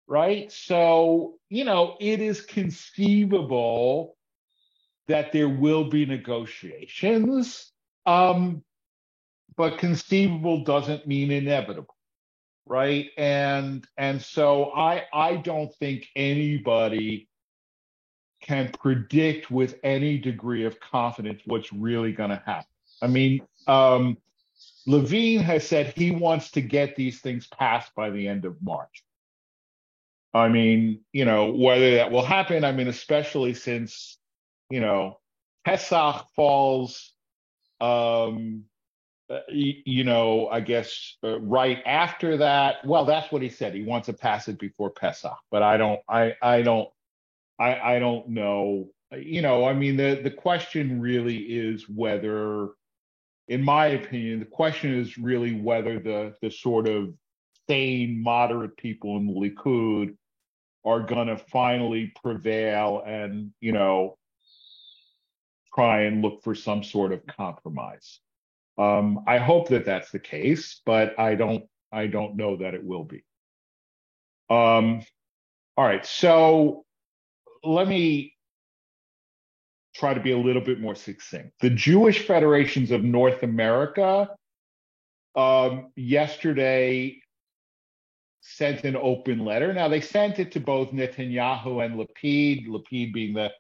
right? So, it is conceivable that there will be negotiations. But conceivable doesn't mean inevitable, right? And so I don't think anybody can predict with any degree of confidence what's really going to happen. I mean, Levine has said he wants to get these things passed by the end of March. I mean, whether that will happen, I mean, especially since, Pesach falls, I guess right after that. Well, that's what he said. He wants to pass it before Pesach, but I don't know. I mean, the question really is whether, in my opinion, the question is really whether the sort of sane, moderate people in the Likud are going to finally prevail and, try and look for some sort of compromise. I hope that that's the case, but I don't know that it will be. All right, so let me try to be a little bit more succinct. The Jewish Federations of North America yesterday sent an open letter. Now, they sent it to both Netanyahu and Lapid being the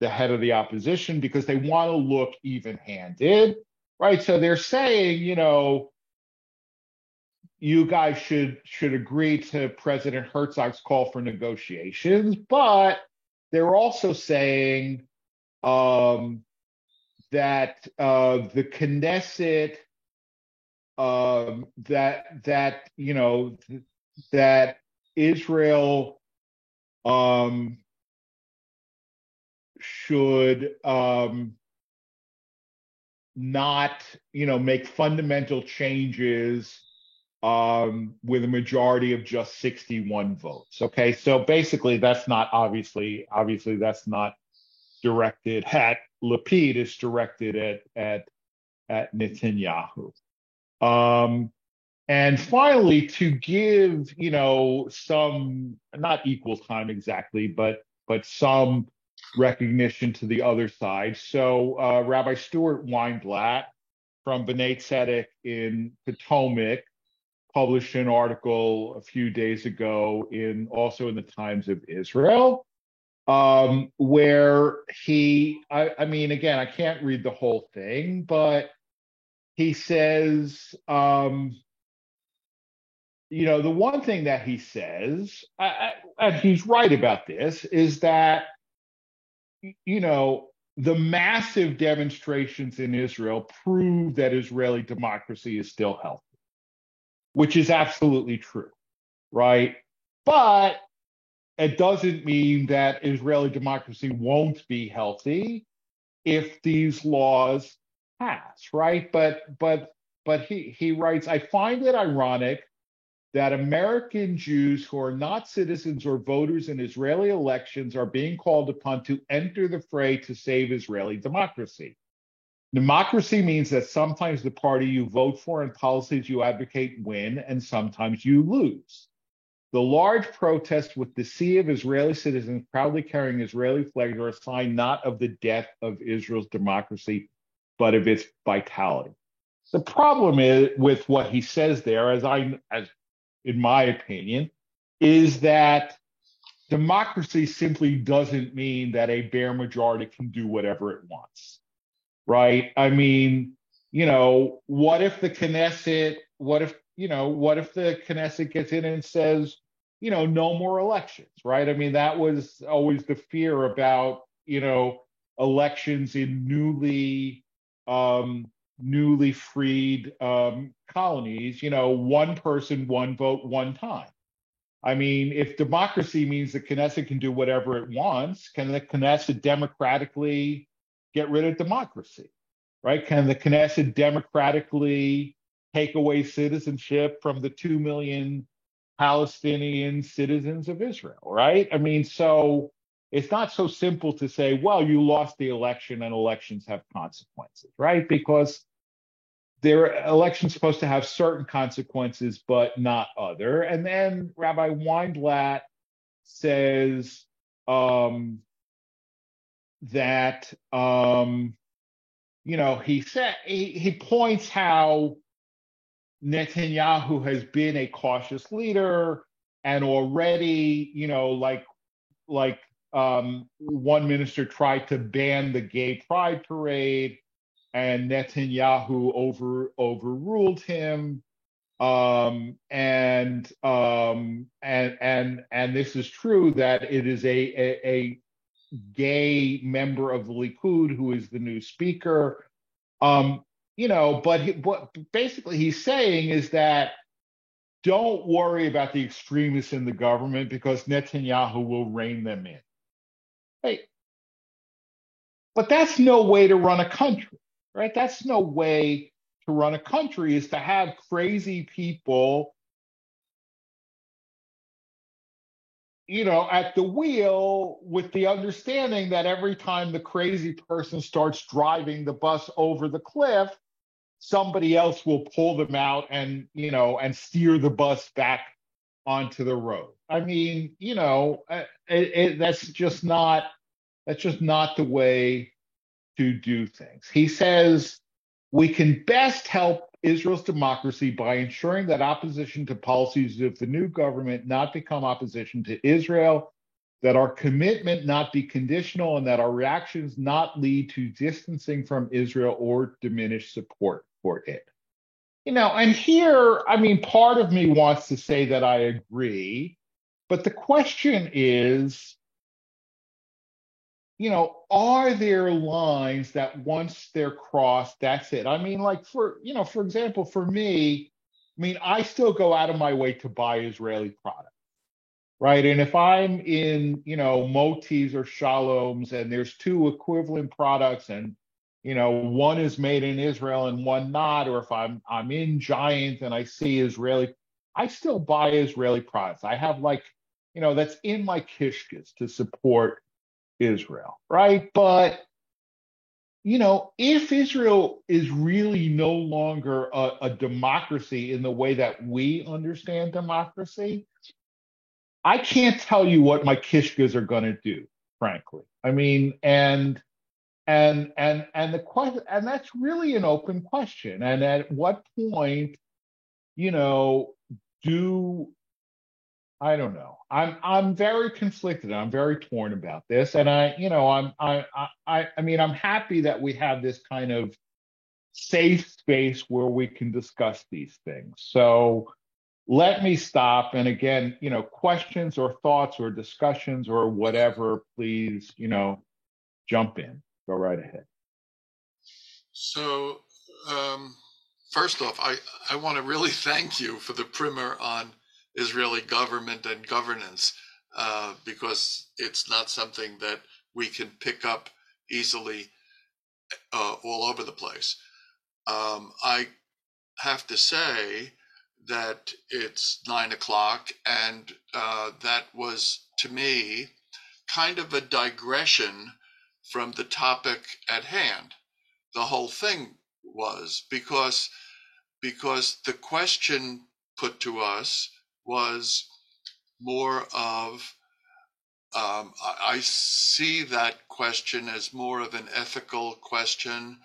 head of the opposition, because they want to look even-handed. Right, so they're saying, you guys should agree to President Herzog's call for negotiations, but they're also saying that the Knesset, that Israel should not, make fundamental changes with a majority of just 61 votes. Okay, so basically, that's not obviously that's not directed at Lapid. It's directed at Netanyahu. And finally, to give some, not equal time exactly, but some recognition to the other side. So Rabbi Stuart Weinblatt from B'nai Tzedek in Potomac published an article a few days ago also in the Times of Israel, where I mean, again, I can't read the whole thing, but he says, the one thing that he says, and he's right about this, is that, the massive demonstrations in Israel prove that Israeli democracy is still healthy, which is absolutely true, right? But it doesn't mean that Israeli democracy won't be healthy if these laws pass, right? But he writes, I find it ironic that American Jews who are not citizens or voters in Israeli elections are being called upon to enter the fray to save Israeli democracy. Democracy means that sometimes the party you vote for and policies you advocate win, and sometimes you lose. The large protests with the sea of Israeli citizens proudly carrying Israeli flags are a sign not of the death of Israel's democracy, but of its vitality. The problem is with what he says there, as in my opinion, is that democracy simply doesn't mean that a bare majority can do whatever it wants, right? I mean, what if the Knesset gets in and says, no more elections, right? I mean, that was always the fear about, elections in newly freed colonies, one person, one vote, one time. I mean, if democracy means the Knesset can do whatever it wants, can the Knesset democratically get rid of democracy, right? Can the Knesset democratically take away citizenship from the 2 million Palestinian citizens of Israel, right? I mean, so it's not so simple to say, well, you lost the election and elections have consequences, right? Because their election's supposed to have certain consequences, but not other. And then Rabbi Weinblatt says that he points how Netanyahu has been a cautious leader, and already, one minister tried to ban the gay pride parade, and Netanyahu overruled him. And this is true that it is a gay member of the Likud who is the new speaker. But what basically he's saying is that don't worry about the extremists in the government because Netanyahu will rein them in. Hey, but that's no way to run a country, right? That's no way to run a country, is to have crazy people, at the wheel, with the understanding that every time the crazy person starts driving the bus over the cliff, somebody else will pull them out and steer the bus back onto the road. I mean, that's just not the way to do things. He says we can best help Israel's democracy by ensuring that opposition to policies of the new government not become opposition to Israel, that our commitment not be conditional, and that our reactions not lead to distancing from Israel or diminish support for it. And here, I mean, part of me wants to say that I agree, but the question is, are there lines that once they're crossed, that's it? I mean, like for example, for me, I mean, I still go out of my way to buy Israeli products. right? And if I'm in, Motis or Shaloms and there's two equivalent products and, one is made in Israel and one not, or if I'm in Giant and I see Israeli, I still buy Israeli products. I have like, that's in my kishkas to support Israel, right? But if Israel is really no longer a democracy in the way that we understand democracy, I can't tell you what my kishkas are going to do, frankly. I mean, and the question, and that's really an open question. And at what point, you know, do I don't know. I'm very conflicted. I'm very torn about this, and I'm happy that we have this kind of safe space where we can discuss these things. So let me stop. And again, questions or thoughts or discussions or whatever, please, jump in. Go right ahead. So, first off, I want to really thank you for the primer on Israeli government and governance, because it's not something that we can pick up easily all over the place. I have to say that it's 9 o'clock, and that was, to me, kind of a digression from the topic at hand. The whole thing was because the question put to us was more of, I see that question as more of an ethical question.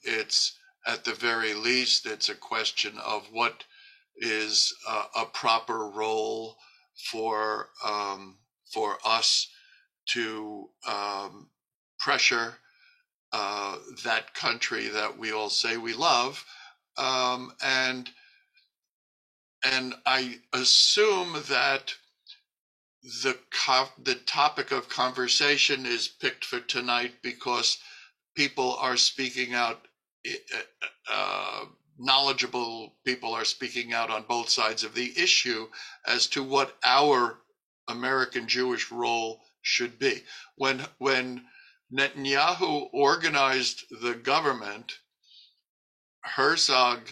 It's, at the very least, it's a question of what is a proper role for us to pressure that country that we all say we love, and I assume that the topic of conversation is picked for tonight because people are speaking out, knowledgeable people are speaking out on both sides of the issue as to what our American Jewish role should be. When Netanyahu organized the government, Herzog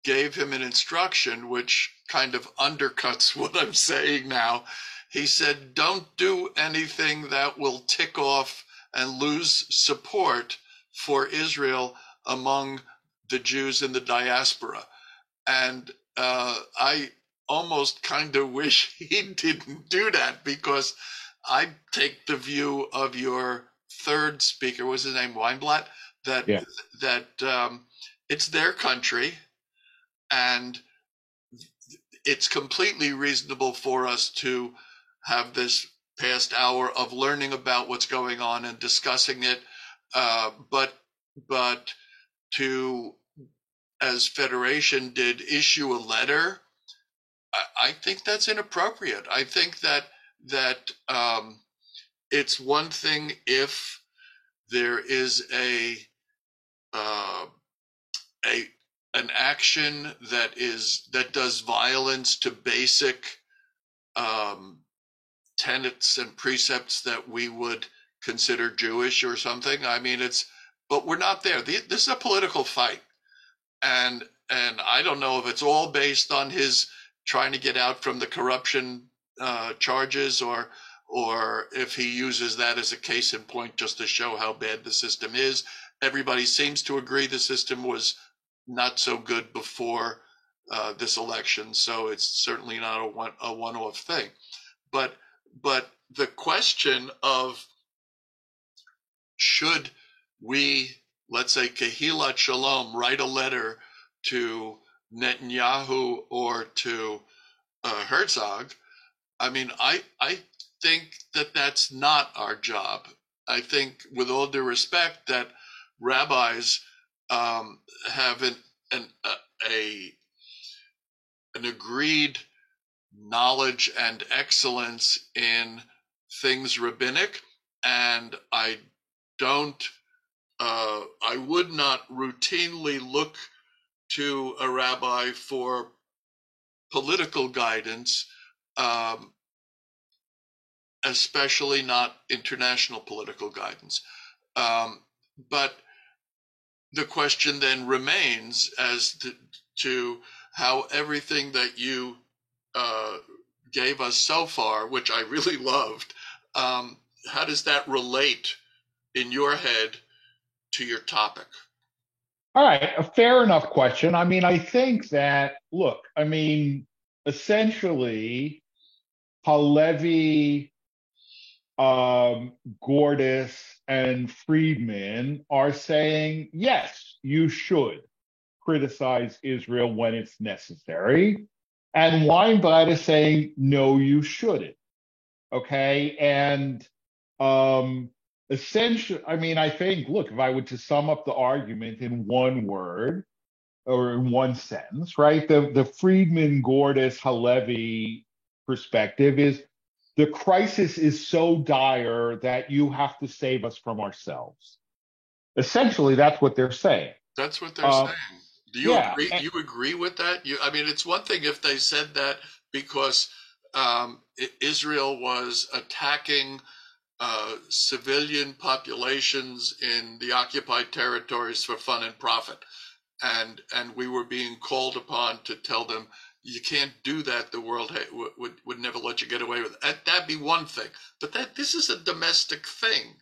gave him an instruction which kind of undercuts what I'm saying now. He said, don't do anything that will tick off and lose support for Israel among the Jews in the diaspora. And I almost kind of wish he didn't do that, because I take the view of your third speaker, what's his name, Weinblatt, that Yeah. It's their country, and it's completely reasonable for us to have this past hour of learning about what's going on and discussing it, but to, as Federation did, issue a letter, I think that's inappropriate. I think that it's one thing if there is an action that does violence to basic tenets and precepts that we would consider Jewish or something. I mean, but we're not there. This is a political fight, and I don't know if it's all based on his trying to get out from the corruption charges, or if he uses that as a case in point just to show how bad the system is. Everybody seems to agree the system was not so good before this election, so it's certainly not a one-off thing. But the question of, should we, let's say, Kehilat Shalom, write a letter to Netanyahu or to Herzog? I mean, I think that that's not our job. I think, with all due respect, that rabbis have an agreed knowledge and excellence in things rabbinic, and I would not routinely look to a rabbi for political guidance, especially not international political guidance. But the question then remains as to how everything that you gave us so far, which I really loved, how does that relate in your head to your topic? All right, a fair enough question. I mean, I think that, look, I mean, essentially, Halevi, Gordis, and Friedman are saying, yes, you should criticize Israel when it's necessary. And Weinblatt is saying, no, you shouldn't. Okay. And essentially, I mean, I think, look, if I were to sum up the argument in one word or in one sentence, right, the Friedman, Gordis, Halevi perspective is the crisis is so dire that you have to save us from ourselves. Essentially, that's what they're saying. That's what they're saying. Do you agree? And, do you agree with that? I mean, it's one thing if they said that because Israel was attacking civilian populations in the occupied territories for fun and profit, and we were being called upon to tell them you can't do that. The world would never let you get away with it. That'd be one thing. But this is a domestic thing.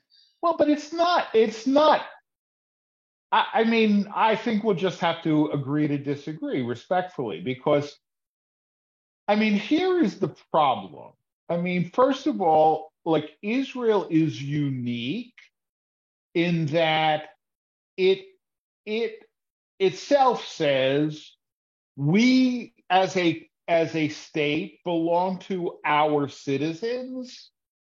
Well, but it's not. It's not. I mean, I think we'll just have to agree to disagree respectfully, because, I mean, here is the problem. I mean, first of all, like, Israel is unique in that it itself says we as a state belong to our citizens,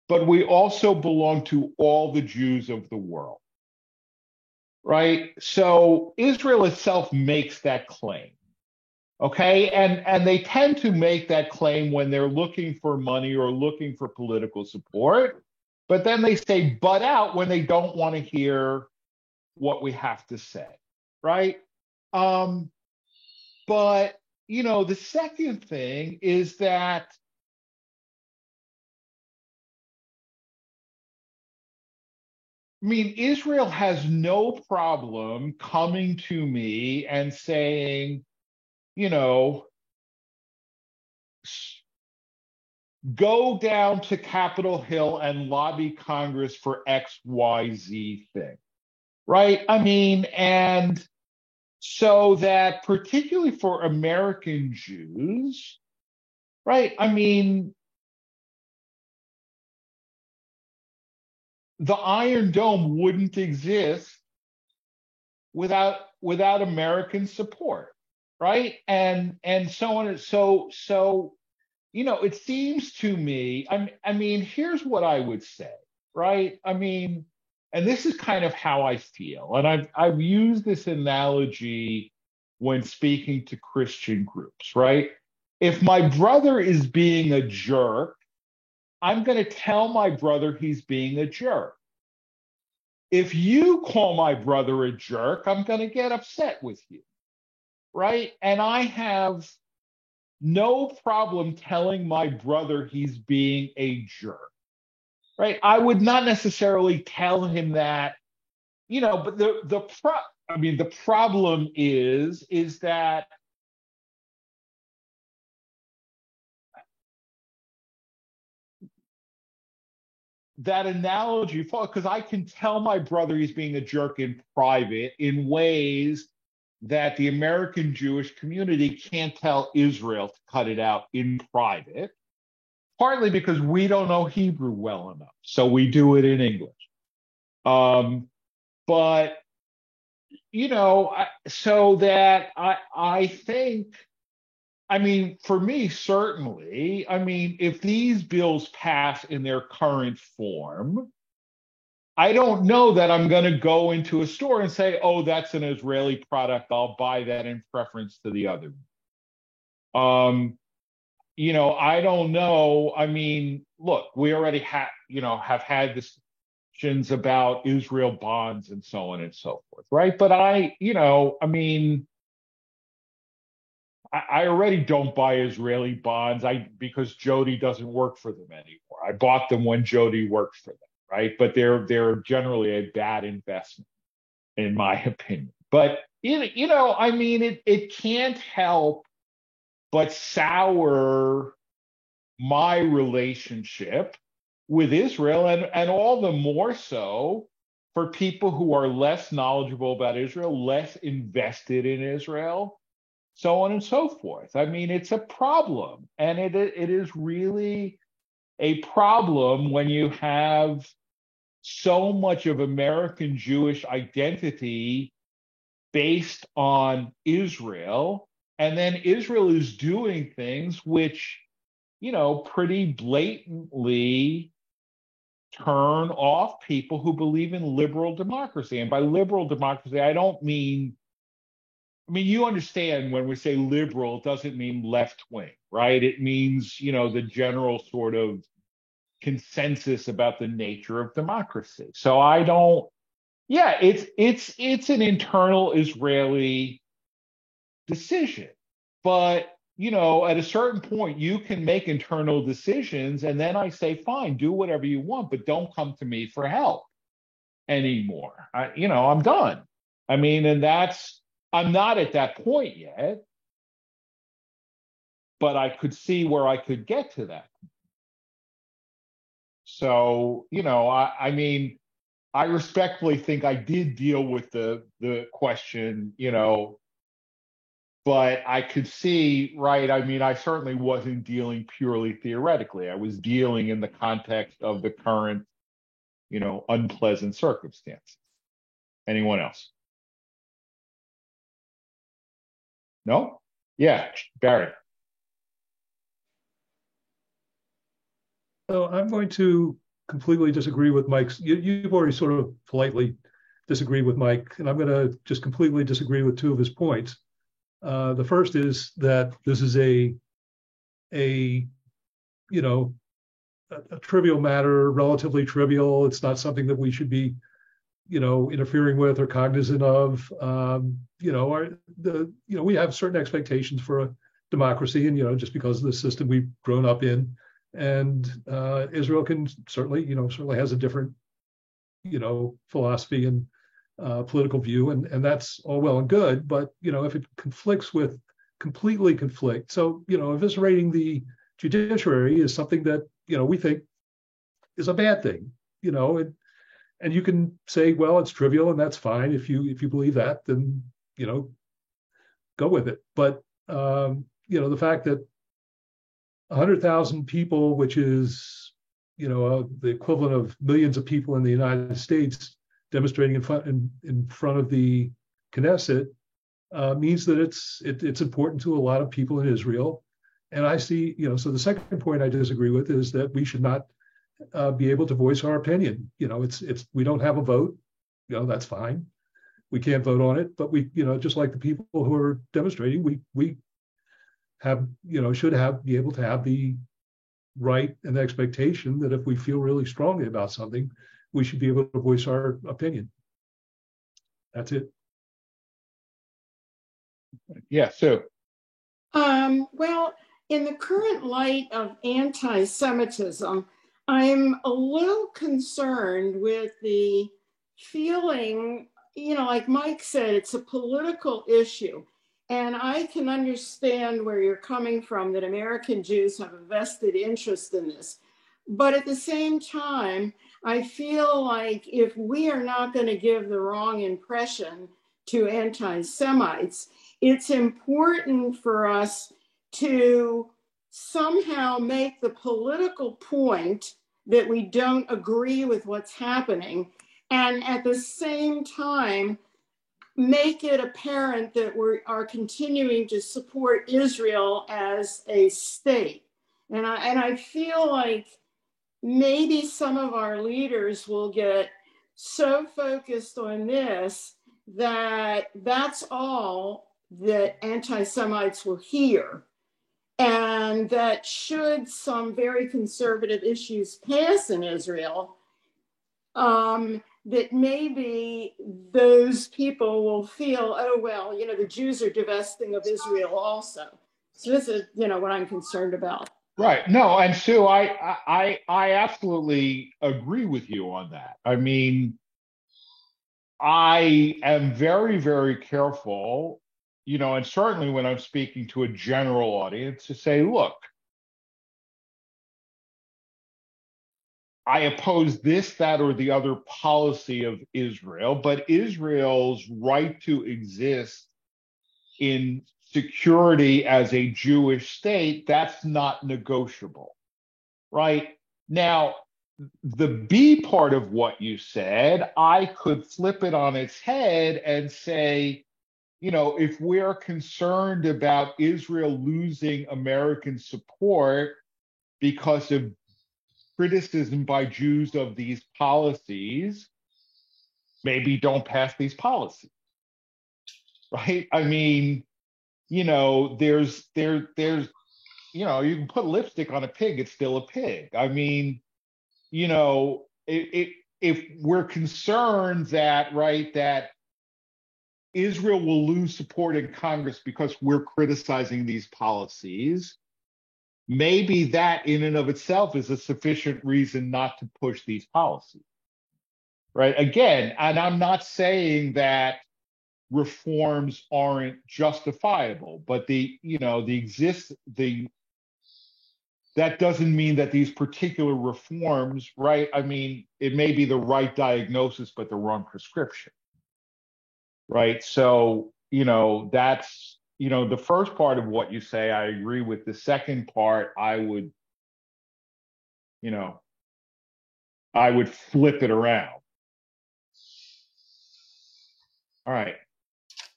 but we also belong to all the Jews of the world. Right? So Israel itself makes that claim. Okay? And they tend to make that claim when they're looking for money or looking for political support, but then they say butt out when they don't want to hear what we have to say. Right? But, you know, the second thing is that I mean, Israel has no problem coming to me and saying, you know, go down to Capitol Hill and lobby Congress for XYZ thing, right? I mean, and so that particularly for American Jews, right? I mean, the Iron Dome wouldn't exist without American support, right? And so on. So you know, it seems to me. I mean, here's what I would say, right? I mean, and this is kind of how I feel, and I've used this analogy when speaking to Christian groups, right? If my brother is being a jerk, I'm going to tell my brother he's being a jerk. If you call my brother a jerk, I'm going to get upset with you, right? And I have no problem telling my brother he's being a jerk, right? I would not necessarily tell him that, you know, but the problem is that that analogy, because I can tell my brother he's being a jerk in private in ways that the American Jewish community can't tell Israel to cut it out in private, partly because we don't know Hebrew well enough, so we do it in English. But, you know, so that I think, I mean, for me, certainly, I mean, if these bills pass in their current form, I don't know that I'm going to go into a store and say, oh, that's an Israeli product, I'll buy that in preference to the other. You know, I don't know. I mean, look, we already have had discussions about Israel bonds and so on and so forth, right? But I mean, I already don't buy Israeli bonds because Jody doesn't work for them anymore. I bought them when Jody worked for them, right? But they're generally a bad investment, in my opinion. But I mean, it can't help but sour my relationship with Israel, and all the more so for people who are less knowledgeable about Israel, less invested in Israel, so on and so forth. I mean, it's a problem, and it is really a problem when you have so much of American Jewish identity based on Israel, and then Israel is doing things which, pretty blatantly turn off people who believe in liberal democracy. And by liberal democracy, I don't mean, you understand when we say liberal, it doesn't mean left wing, right? It means, the general sort of consensus about the nature of democracy. So I don't, yeah, it's an internal Israeli decision. But, at a certain point, you can make internal decisions. And then I say, fine, do whatever you want, but don't come to me for help anymore. I'm done. I mean, and I'm not at that point yet, but I could see where I could get to that. So, I mean, I respectfully think I did deal with the question, but I could see, right? I mean, I certainly wasn't dealing purely theoretically. I was dealing in the context of the current, unpleasant circumstances. Anyone else? No? Yeah, Barry. So I'm going to completely disagree with Mike's. You've already sort of politely disagreed with Mike, and I'm going to just completely disagree with two of his points. The first is that this is a trivial matter, relatively trivial. It's not something that we should be, interfering with or cognizant of. We have certain expectations for a democracy, and just because of the system we've grown up in, and Israel can certainly has a different, philosophy and political view, and that's all well and good. But if it completely conflicts, so eviscerating the judiciary is something that we think is a bad thing, and you can say, well, it's trivial, and that's fine. If you believe that, then go with it. But the fact that 100,000 people, which is the equivalent of millions of people in the United States, demonstrating in front of the Knesset, means that it's important to a lot of people in Israel. And I see, so the second point I disagree with is that we should not be able to voice our opinion. We don't have a vote. That's fine. We can't vote on it, but we, just like the people who are demonstrating, we have, be able to have the right and the expectation that if we feel really strongly about something, we should be able to voice our opinion. That's it. Yeah, Sue. Well, in the current light of anti-Semitism, I'm a little concerned with the feeling, like Mike said, it's a political issue. And I can understand where you're coming from, that American Jews have a vested interest in this. But at the same time, I feel like if we are not going to give the wrong impression to anti-Semites, it's important for us to somehow make the political point that we don't agree with what's happening, and at the same time, make it apparent that we are continuing to support Israel as a state. And I feel like maybe some of our leaders will get so focused on this that that's all that anti-Semites will hear. And that should some very conservative issues pass in Israel, that maybe those people will feel, oh, well, the Jews are divesting of Israel also. So this is, what I'm concerned about. Right. No, and Sue, I absolutely agree with you on that. I mean, I am very, very careful, and certainly when I'm speaking to a general audience, to say, look, I oppose this, that, or the other policy of Israel, but Israel's right to exist in security as a Jewish state, that's not negotiable, right? Now, the B part of what you said, I could flip it on its head and say, if we're concerned about Israel losing American support because of criticism by Jews of these policies, maybe don't pass these policies, right? I mean, there's you can put lipstick on a pig, it's still a pig. I mean, if we're concerned that Israel will lose support in Congress because we're criticizing these policies, maybe that in and of itself is a sufficient reason not to push these policies, right? Again, and I'm not saying that reforms aren't justifiable, but that doesn't mean that these particular reforms, right? I mean, it may be the right diagnosis, but the wrong prescription, right? So, that's, the first part of what you say, I agree with. The second part, I would flip it around. All right.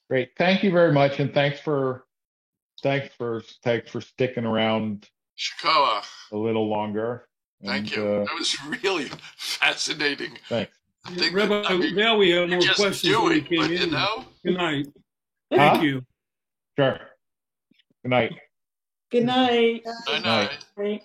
Great. Thank you very much. And thanks for sticking around Shikoa. a little longer. Thank you. That was really fascinating. Thanks. Rabbi, now we have more questions. Good night. Thank you. Sure. Good night. Good night. Good night.